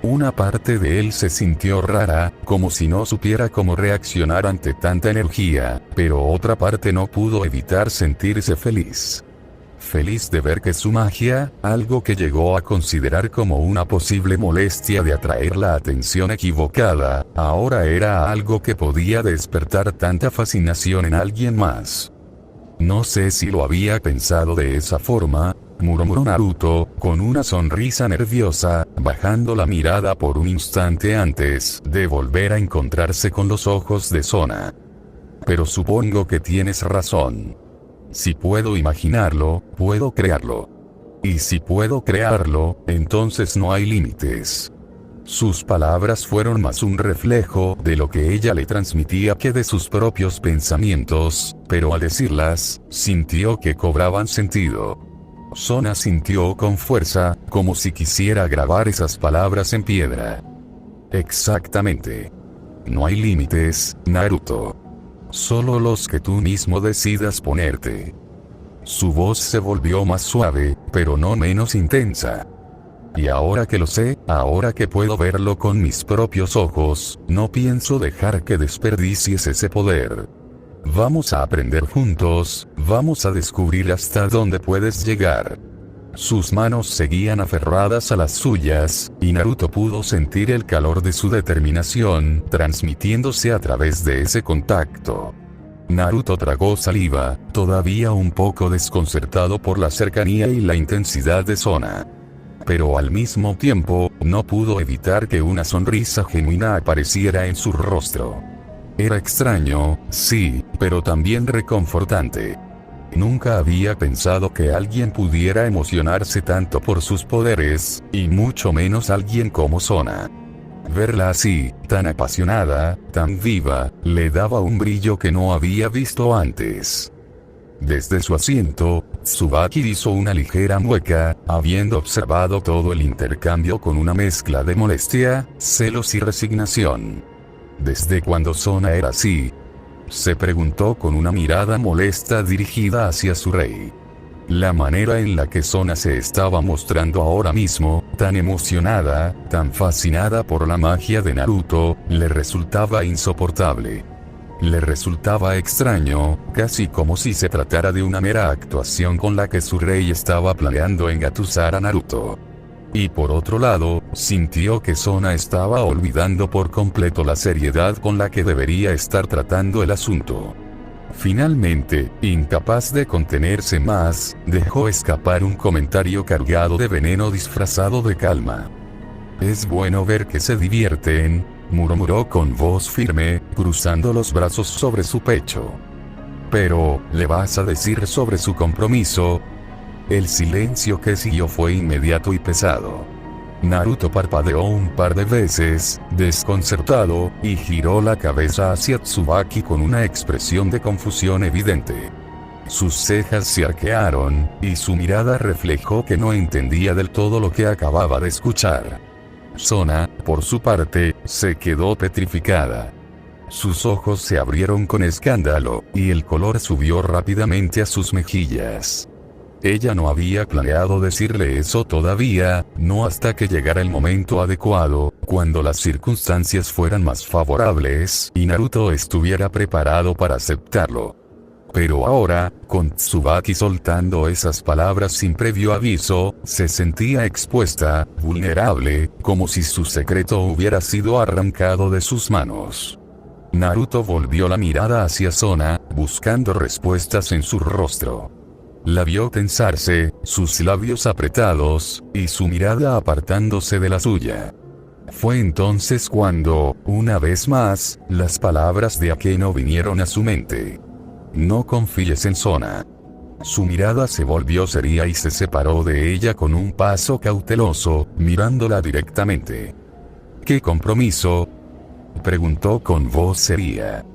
Una parte de él se sintió rara, como si no supiera cómo reaccionar ante tanta energía, pero otra parte no pudo evitar sentirse feliz. Feliz de ver que su magia, algo que llegó a considerar como una posible molestia de atraer la atención equivocada, ahora era algo que podía despertar tanta fascinación en alguien más. No sé si lo había pensado de esa forma, murmuró Naruto, con una sonrisa nerviosa, bajando la mirada por un instante antes de volver a encontrarse con los ojos de Sona. Pero supongo que tienes razón. Si puedo imaginarlo, puedo crearlo. Y si puedo crearlo, entonces no hay límites. Sus palabras fueron más un reflejo de lo que ella le transmitía que de sus propios pensamientos, pero al decirlas, sintió que cobraban sentido. Sona sintió con fuerza, como si quisiera grabar esas palabras en piedra. Exactamente. No hay límites, Naruto. Solo los que tú mismo decidas ponerte. Su voz se volvió más suave, pero no menos intensa. Y ahora que lo sé, ahora que puedo verlo con mis propios ojos, no pienso dejar que desperdicies ese poder. Vamos a aprender juntos, vamos a descubrir hasta dónde puedes llegar. Sus manos seguían aferradas a las suyas, y Naruto pudo sentir el calor de su determinación, transmitiéndose a través de ese contacto. Naruto tragó saliva, todavía un poco desconcertado por la cercanía y la intensidad de Sona. Pero al mismo tiempo, no pudo evitar que una sonrisa genuina apareciera en su rostro. Era extraño, sí, pero también reconfortante. Nunca había pensado que alguien pudiera emocionarse tanto por sus poderes, y mucho menos alguien como Sona. Verla así, tan apasionada, tan viva, le daba un brillo que no había visto antes. Desde su asiento, Tsubaki hizo una ligera mueca, habiendo observado todo el intercambio con una mezcla de molestia, celos y resignación. ¿Desde cuándo Sona era así?, se preguntó con una mirada molesta dirigida hacia su rey. La manera en la que Sona se estaba mostrando ahora mismo, tan emocionada, tan fascinada por la magia de Naruto, le resultaba insoportable. Le resultaba extraño, casi como si se tratara de una mera actuación con la que su rey estaba planeando engatusar a Naruto. Y por otro lado, sintió que Sona estaba olvidando por completo la seriedad con la que debería estar tratando el asunto. Finalmente, incapaz de contenerse más, dejó escapar un comentario cargado de veneno disfrazado de calma. Es bueno ver que se divierten, murmuró con voz firme, cruzando los brazos sobre su pecho. Pero, ¿le vas a decir sobre su compromiso? El silencio que siguió fue inmediato y pesado. Naruto parpadeó un par de veces, desconcertado, y giró la cabeza hacia Tsubaki con una expresión de confusión evidente. Sus cejas se arquearon, y su mirada reflejó que no entendía del todo lo que acababa de escuchar. Sona, por su parte, se quedó petrificada. Sus ojos se abrieron con escándalo, y el color subió rápidamente a sus mejillas. Ella no había planeado decirle eso todavía, no hasta que llegara el momento adecuado, cuando las circunstancias fueran más favorables y Naruto estuviera preparado para aceptarlo. Pero ahora, con Tsubaki soltando esas palabras sin previo aviso, se sentía expuesta, vulnerable, como si su secreto hubiera sido arrancado de sus manos. Naruto volvió la mirada hacia Sona, buscando respuestas en su rostro. La vio tensarse, sus labios apretados, y su mirada apartándose de la suya. Fue entonces cuando, una vez más, las palabras de Akeno vinieron a su mente. No confíes en Sona. Su mirada se volvió seria y se separó de ella con un paso cauteloso, mirándola directamente. ¿Qué compromiso?, preguntó con voz seria.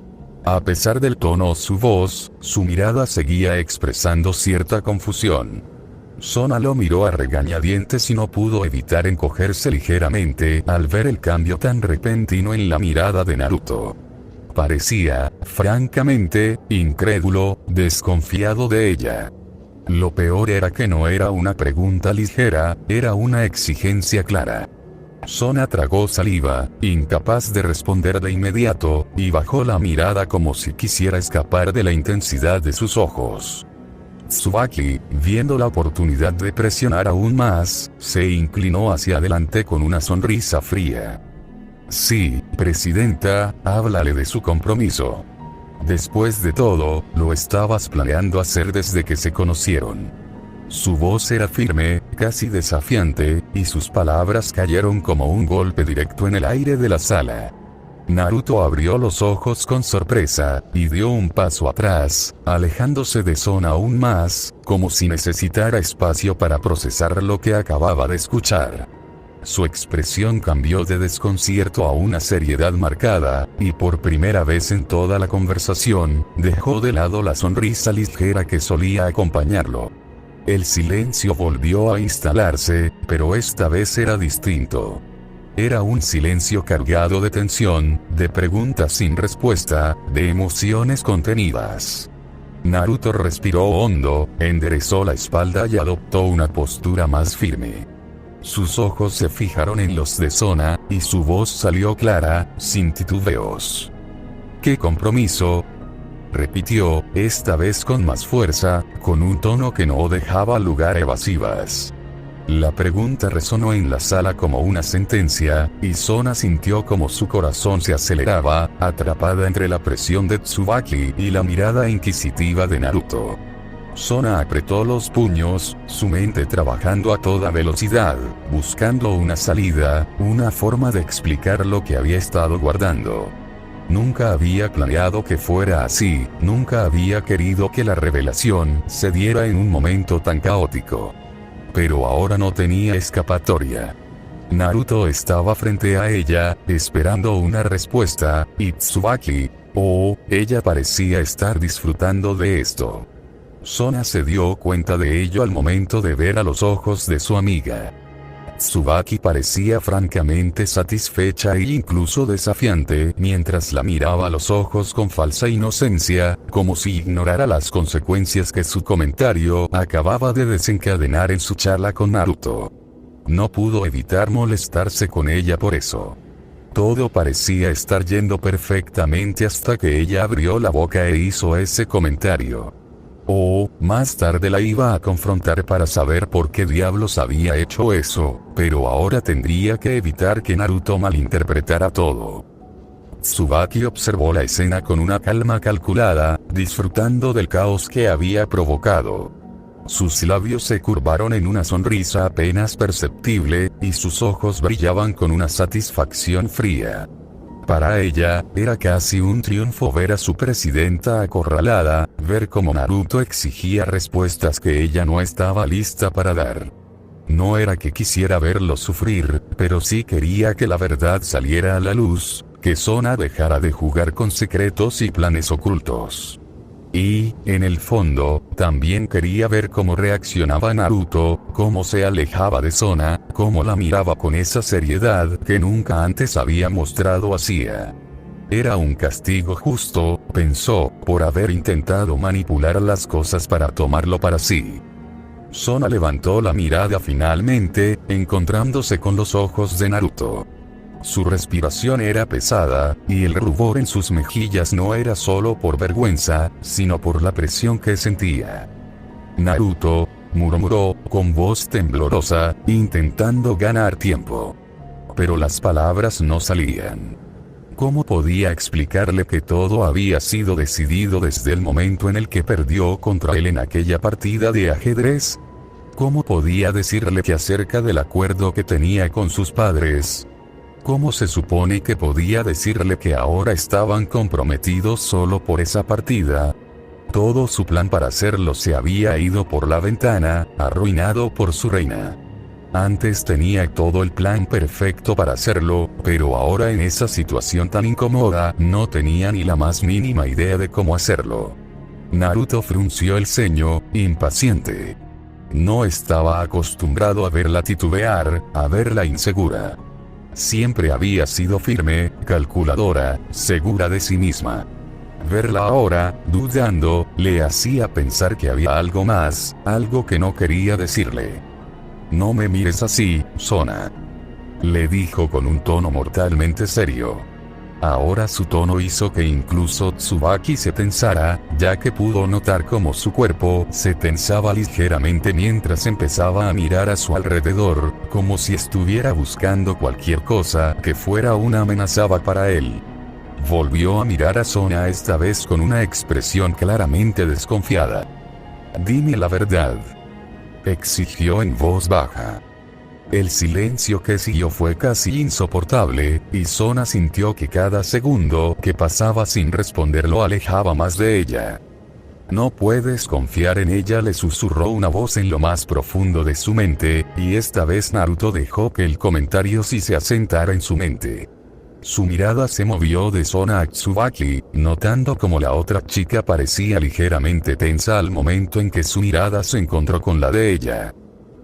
A pesar del tono de su voz, su mirada seguía expresando cierta confusión. Sona lo miró a regañadientes y no pudo evitar encogerse ligeramente al ver el cambio tan repentino en la mirada de Naruto. Parecía, francamente, incrédulo, desconfiado de ella. Lo peor era que no era una pregunta ligera, era una exigencia clara. Sona tragó saliva, incapaz de responder de inmediato, y bajó la mirada como si quisiera escapar de la intensidad de sus ojos. Tsubaki, viendo la oportunidad de presionar aún más, se inclinó hacia adelante con una sonrisa fría. Sí, presidenta, háblale de su compromiso. Después de todo, lo estabas planeando hacer desde que se conocieron. Su voz era firme, casi desafiante, y sus palabras cayeron como un golpe directo en el aire de la sala. Naruto abrió los ojos con sorpresa, y dio un paso atrás, alejándose de Sona aún más, como si necesitara espacio para procesar lo que acababa de escuchar. Su expresión cambió de desconcierto a una seriedad marcada, y por primera vez en toda la conversación, dejó de lado la sonrisa ligera que solía acompañarlo. El silencio volvió a instalarse, pero esta vez era distinto. Era un silencio cargado de tensión, de preguntas sin respuesta, de emociones contenidas. Naruto respiró hondo, enderezó la espalda y adoptó una postura más firme. Sus ojos se fijaron en los de Sona, y su voz salió clara, sin titubeos. ¿Qué compromiso?, repitió, esta vez con más fuerza, con un tono que no dejaba lugar a evasivas. La pregunta resonó en la sala como una sentencia, y Sona sintió como su corazón se aceleraba, atrapada entre la presión de Tsubaki y la mirada inquisitiva de Naruto. Sona apretó los puños, su mente trabajando a toda velocidad, buscando una salida, una forma de explicar lo que había estado guardando. Nunca había planeado que fuera así, nunca había querido que la revelación se diera en un momento tan caótico. Pero ahora no tenía escapatoria. Naruto estaba frente a ella, esperando una respuesta, y Tsubaki, ella parecía estar disfrutando de esto. Sona se dio cuenta de ello al momento de ver a los ojos de su amiga. Tsubaki parecía francamente satisfecha e incluso desafiante mientras la miraba a los ojos con falsa inocencia, como si ignorara las consecuencias que su comentario acababa de desencadenar en su charla con Naruto. No pudo evitar molestarse con ella por eso. Todo parecía estar yendo perfectamente hasta que ella abrió la boca e hizo ese comentario. Más tarde la iba a confrontar para saber por qué diablos había hecho eso, pero ahora tendría que evitar que Naruto malinterpretara todo. Tsubaki observó la escena con una calma calculada, disfrutando del caos que había provocado. Sus labios se curvaron en una sonrisa apenas perceptible, y sus ojos brillaban con una satisfacción fría. Para ella, era casi un triunfo ver a su presidenta acorralada, ver cómo Naruto exigía respuestas que ella no estaba lista para dar. No era que quisiera verlo sufrir, pero sí quería que la verdad saliera a la luz, que Sona dejara de jugar con secretos y planes ocultos. Y, en el fondo, también quería ver cómo reaccionaba Naruto, cómo se alejaba de Sona, cómo la miraba con esa seriedad que nunca antes había mostrado hacía. Era un castigo justo, pensó, por haber intentado manipular las cosas para tomarlo para sí. Sona levantó la mirada finalmente, encontrándose con los ojos de Naruto. Su respiración era pesada, y el rubor en sus mejillas no era solo por vergüenza, sino por la presión que sentía. Naruto, murmuró, con voz temblorosa, intentando ganar tiempo. Pero las palabras no salían. ¿Cómo podía explicarle que todo había sido decidido desde el momento en el que perdió contra él en aquella partida de ajedrez? ¿Cómo podía decirle que acerca del acuerdo que tenía con sus padres? ¿Cómo se supone que podía decirle que ahora estaban comprometidos solo por esa partida? Todo su plan para hacerlo se había ido por la ventana, arruinado por su reina. Antes tenía todo el plan perfecto para hacerlo, pero ahora en esa situación tan incómoda, no tenía ni la más mínima idea de cómo hacerlo. Naruto frunció el ceño, impaciente. No estaba acostumbrado a verla titubear, a verla insegura. Siempre había sido firme, calculadora, segura de sí misma. Verla ahora, dudando, le hacía pensar que había algo más, algo que no quería decirle. «No me mires así, Sona», le dijo con un tono mortalmente serio. Ahora su tono hizo que incluso Tsubaki se tensara, ya que pudo notar cómo su cuerpo se tensaba ligeramente mientras empezaba a mirar a su alrededor, como si estuviera buscando cualquier cosa que fuera una amenaza para él. Volvió a mirar a Sona esta vez con una expresión claramente desconfiada. «Dime la verdad», exigió en voz baja. El silencio que siguió fue casi insoportable, y Sona sintió que cada segundo que pasaba sin responder lo alejaba más de ella. «No puedes confiar en ella», le susurró una voz en lo más profundo de su mente, y esta vez Naruto dejó que el comentario sí se asentara en su mente. Su mirada se movió de Sona a Tsubaki, notando como la otra chica parecía ligeramente tensa al momento en que su mirada se encontró con la de ella.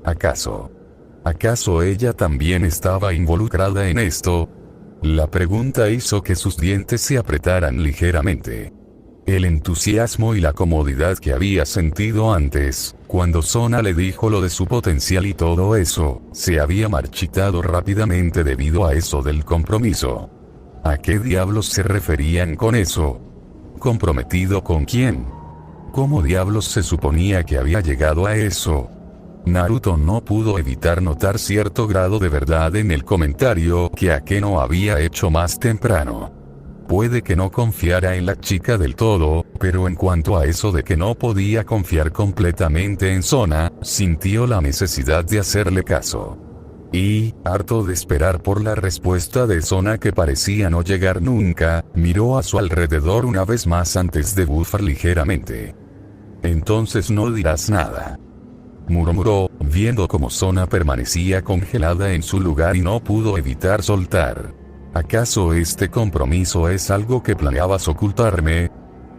¿Acaso ella también estaba involucrada en esto? La pregunta hizo que sus dientes se apretaran ligeramente. El entusiasmo y la comodidad que había sentido antes, cuando Sona le dijo lo de su potencial y todo eso, se había marchitado rápidamente debido a eso del compromiso. ¿A qué diablos se referían con eso? ¿Comprometido con quién? ¿Cómo diablos se suponía que había llegado a eso? Naruto no pudo evitar notar cierto grado de verdad en el comentario que Akeno había hecho más temprano. Puede que no confiara en la chica del todo, pero en cuanto a eso de que no podía confiar completamente en Sona, sintió la necesidad de hacerle caso. Y, harto de esperar por la respuesta de Sona que parecía no llegar nunca, miró a su alrededor una vez más antes de bufar ligeramente. «Entonces no dirás nada», murmuró, viendo cómo Sona permanecía congelada en su lugar y no pudo evitar soltar. ¿Acaso este compromiso es algo que planeabas ocultarme?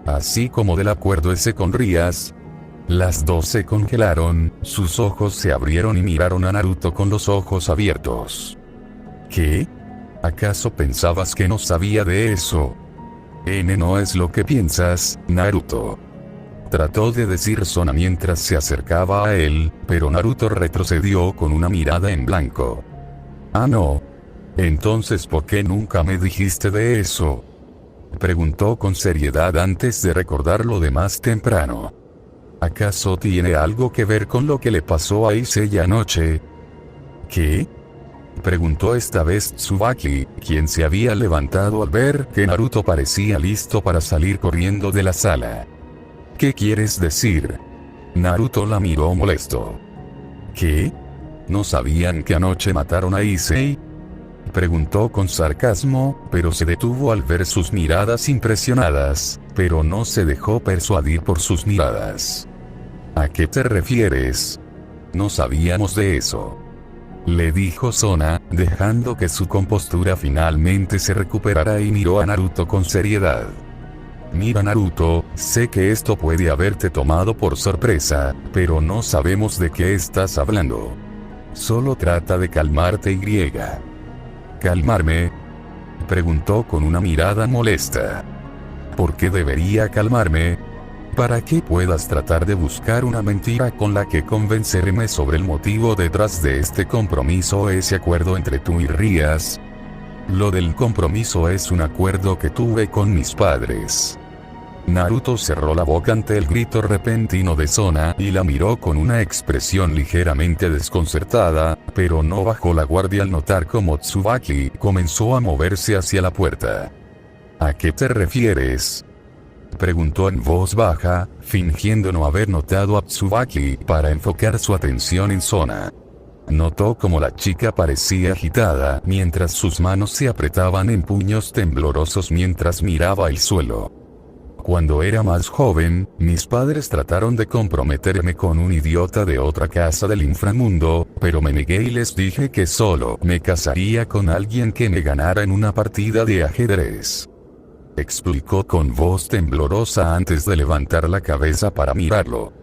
Así como del acuerdo ese con Rias. Las dos se congelaron, sus ojos se abrieron y miraron a Naruto con los ojos abiertos. ¿Qué? ¿Acaso pensabas que no sabía de eso? No es lo que piensas, Naruto. Trató de decir Sona mientras se acercaba a él, pero Naruto retrocedió con una mirada en blanco. «Ah, no. Entonces, ¿por qué nunca me dijiste de eso?», preguntó con seriedad antes de recordar lo de más temprano. ¿Acaso tiene algo que ver con lo que le pasó a Issei anoche? ¿Qué?, preguntó esta vez Tsubaki, quien se había levantado al ver que Naruto parecía listo para salir corriendo de la sala. ¿Qué quieres decir? Naruto la miró molesto. ¿Qué? ¿No sabían que anoche mataron a Issei?, preguntó con sarcasmo, pero se detuvo al ver sus miradas impresionadas, pero no se dejó persuadir por sus miradas. ¿A qué te refieres? No sabíamos de eso, le dijo Sona, dejando que su compostura finalmente se recuperara y miró a Naruto con seriedad. Mira Naruto, sé que esto puede haberte tomado por sorpresa, pero no sabemos de qué estás hablando. Solo trata de calmarte y... ¿Calmarme?, preguntó con una mirada molesta. ¿Por qué debería calmarme? para que puedas tratar de buscar una mentira con la que convencerme sobre el motivo detrás de este compromiso o ese acuerdo entre tú y Rías. Lo del compromiso es un acuerdo que tuve con mis padres. Naruto cerró la boca ante el grito repentino de Sona y la miró con una expresión ligeramente desconcertada, pero no bajó la guardia al notar cómo Tsubaki comenzó a moverse hacia la puerta. ¿A qué te refieres?, preguntó en voz baja, fingiendo no haber notado a Tsubaki para enfocar su atención en Sona. Notó cómo la chica parecía agitada mientras sus manos se apretaban en puños temblorosos mientras miraba el suelo. Cuando era más joven, mis padres trataron de comprometerme con un idiota de otra casa del inframundo, pero me negué y les dije que solo me casaría con alguien que me ganara en una partida de ajedrez. Explicó con voz temblorosa antes de levantar la cabeza para mirarlo.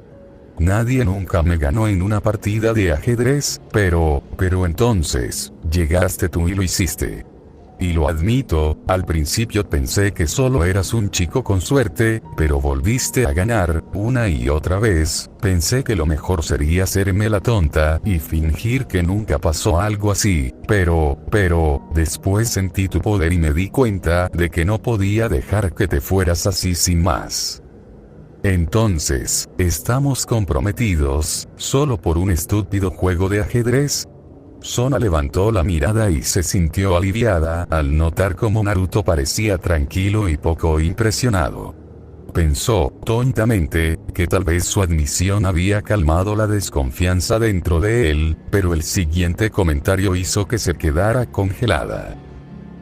Nadie nunca me ganó en una partida de ajedrez, pero entonces, llegaste tú y lo hiciste. Y lo admito, al principio pensé que solo eras un chico con suerte, pero volviste a ganar, una y otra vez. Pensé que lo mejor sería hacerme la tonta y fingir que nunca pasó algo así, pero, después sentí tu poder y me di cuenta de que no podía dejar que te fueras así sin más. Entonces, ¿estamos comprometidos, solo por un estúpido juego de ajedrez? Sona levantó la mirada y se sintió aliviada al notar cómo Naruto parecía tranquilo y poco impresionado. Pensó, tontamente, que tal vez su admisión había calmado la desconfianza dentro de él, pero el siguiente comentario hizo que se quedara congelada.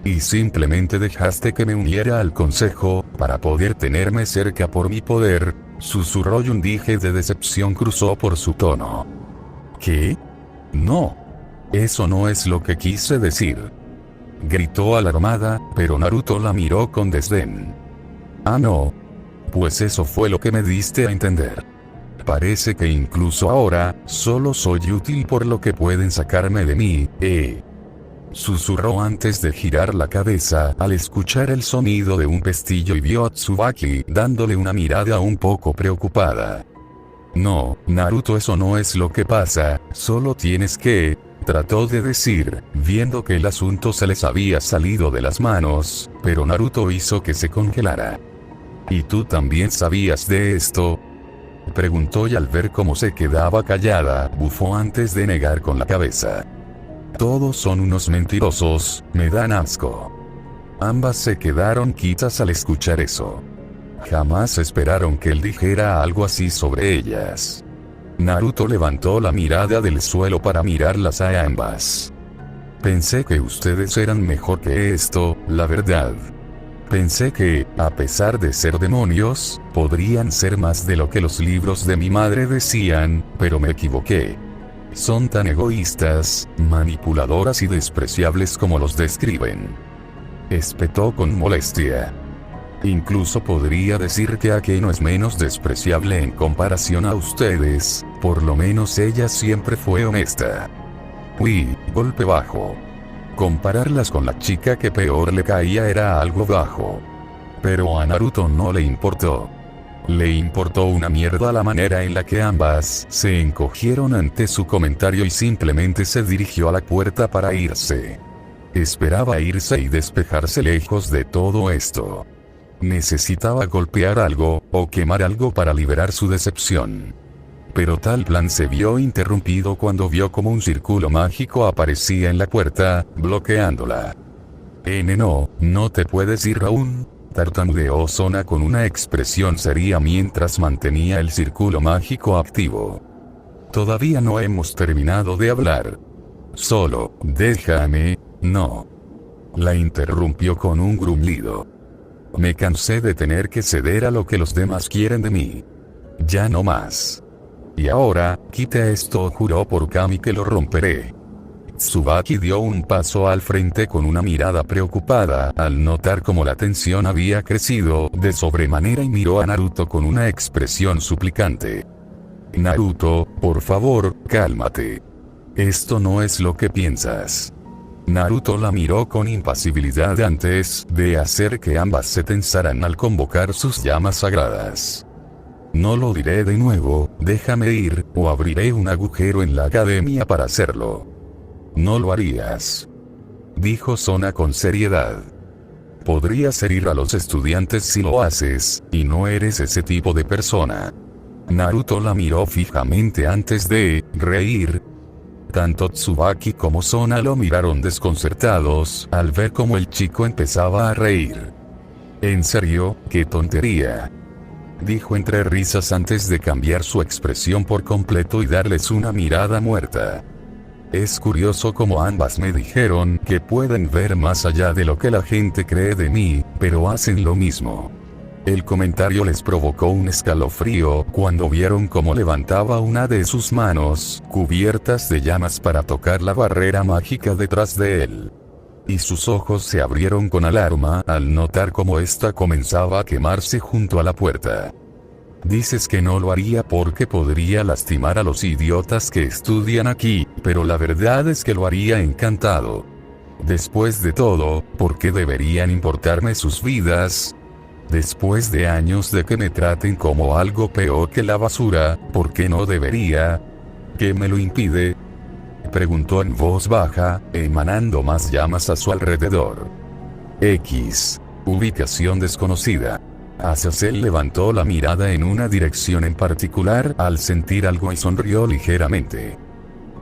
Y simplemente dejaste que me uniera al consejo, para poder tenerme cerca por mi poder, susurró y un dije de decepción cruzó por su tono. ¿Qué? No. Eso no es lo que quise decir. Gritó alarmada, pero Naruto la miró con desdén. Ah, no. Pues eso fue lo que me diste a entender. Parece que incluso ahora, solo soy útil por lo que pueden sacarme de mí, Susurró antes de girar la cabeza al escuchar el sonido de un pestillo y vio a Tsubaki dándole una mirada un poco preocupada. No, Naruto, eso no es lo que pasa, solo tienes que... Trató de decir, viendo que el asunto se les había salido de las manos, pero Naruto hizo que se congelara. ¿Y tú también sabías de esto?, preguntó y al ver cómo se quedaba callada, bufó antes de negar con la cabeza. Todos son unos mentirosos, me dan asco. Ambas se quedaron quietas al escuchar eso. Jamás esperaron que él dijera algo así sobre ellas. Naruto levantó la mirada del suelo para mirarlas a ambas. Pensé que ustedes eran mejor que esto, la verdad. Pensé que, a pesar de ser demonios, podrían ser más de lo que los libros de mi madre decían, pero me equivoqué. Son tan egoístas, manipuladoras y despreciables como los describen. Espetó con molestia. Incluso podría decir que Akeno es menos despreciable en comparación a ustedes, por lo menos ella siempre fue honesta. Uy, golpe bajo. Compararlas con la chica que peor le caía era algo bajo. Pero a Naruto no le importó. Le importó una mierda la manera en la que ambas se encogieron ante su comentario y simplemente se dirigió a la puerta para irse. Esperaba irse y despejarse lejos de todo esto. Necesitaba golpear algo, o quemar algo para liberar su decepción. Pero tal plan se vio interrumpido cuando vio como un círculo mágico aparecía en la puerta, bloqueándola. No te puedes ir aún, tartamudeó Sona con una expresión seria mientras mantenía el círculo mágico activo. Todavía no hemos terminado de hablar. Solo, déjame, no. La interrumpió con un gruñido. Me cansé de tener que ceder a lo que los demás quieren de mí. Ya no más. Y ahora, quita esto, juró por Kami que lo romperé. Tsubaki dio un paso al frente con una mirada preocupada al notar cómo la tensión había crecido de sobremanera y miró a Naruto con una expresión suplicante. Naruto, por favor, cálmate. Esto no es lo que piensas. Naruto la miró con impasibilidad antes de hacer que ambas se tensaran al convocar sus llamas sagradas. No lo diré de nuevo, déjame ir, o abriré un agujero en la academia para hacerlo. No lo harías, dijo Sona con seriedad. Podrías herir a los estudiantes si lo haces, y no eres ese tipo de persona. Naruto la miró fijamente antes de reír. Tanto Tsubaki como Sona lo miraron desconcertados al ver cómo el chico empezaba a reír. ¿En serio? ¡Qué tontería!, dijo entre risas antes de cambiar su expresión por completo y darles una mirada muerta. Es curioso como ambas me dijeron que pueden ver más allá de lo que la gente cree de mí, pero hacen lo mismo. El comentario les provocó un escalofrío cuando vieron cómo levantaba una de sus manos, cubiertas de llamas para tocar la barrera mágica detrás de él. Y sus ojos se abrieron con alarma al notar cómo ésta comenzaba a quemarse junto a la puerta. Dices que no lo haría porque podría lastimar a los idiotas que estudian aquí, pero la verdad es que lo haría encantado. Después de todo, ¿por qué deberían importarme sus vidas? Después de años de que me traten como algo peor que la basura, ¿por qué no debería? ¿Qué me lo impide?, preguntó en voz baja, emanando más llamas a su alrededor. X. Ubicación desconocida. Azazel levantó la mirada en una dirección en particular al sentir algo y sonrió ligeramente.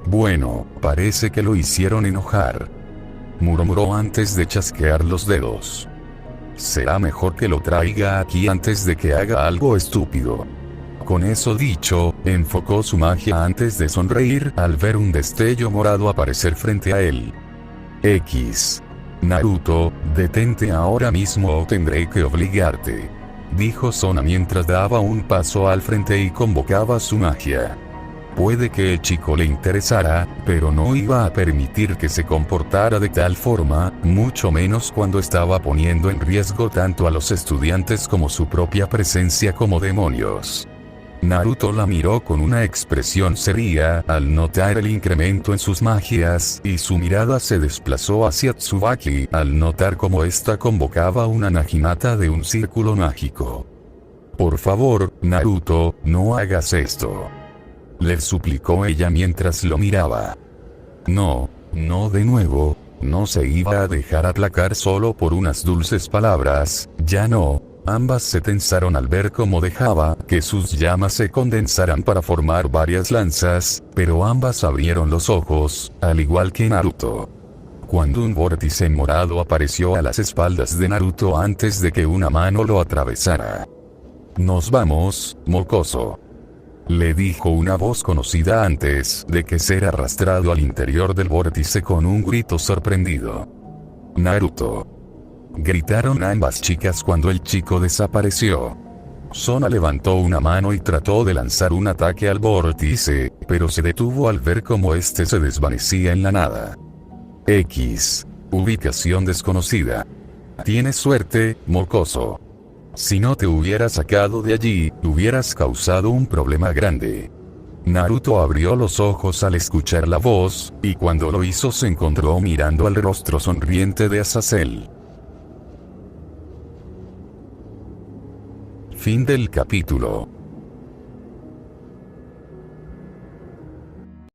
Bueno, parece que lo hicieron enojar, murmuró antes de chasquear los dedos. Será mejor que lo traiga aquí antes de que haga algo estúpido. Con eso dicho, enfocó su magia antes de sonreír al ver un destello morado aparecer frente a él. X. Naruto, detente ahora mismo o tendré que obligarte, dijo Sona mientras daba un paso al frente y convocaba su magia. Puede que el chico le interesara, pero no iba a permitir que se comportara de tal forma, mucho menos cuando estaba poniendo en riesgo tanto a los estudiantes como su propia presencia como demonios. Naruto la miró con una expresión seria al notar el incremento en sus magias, y su mirada se desplazó hacia Tsubaki al notar cómo ésta convocaba una Naginata de un círculo mágico. Por favor, Naruto, no hagas esto, le suplicó ella mientras lo miraba. No de nuevo, no se iba a dejar aplacar solo por unas dulces palabras, ya no. Ambas se tensaron al ver cómo dejaba que sus llamas se condensaran para formar varias lanzas, pero ambas abrieron los ojos, al igual que Naruto. Cuando un vórtice morado apareció a las espaldas de Naruto antes de que una mano lo atravesara. Nos vamos, mocoso, le dijo una voz conocida antes de que ser arrastrado al interior del vórtice con un grito sorprendido. Naruto, gritaron ambas chicas cuando el chico desapareció. Sona levantó una mano y trató de lanzar un ataque al vórtice, pero se detuvo al ver cómo este se desvanecía en la nada. X. Ubicación desconocida. Tienes suerte, mocoso. Si no te hubiera sacado de allí, hubieras causado un problema grande. Naruto abrió los ojos al escuchar la voz, y cuando lo hizo se encontró mirando al rostro sonriente de Azazel. Fin del capítulo.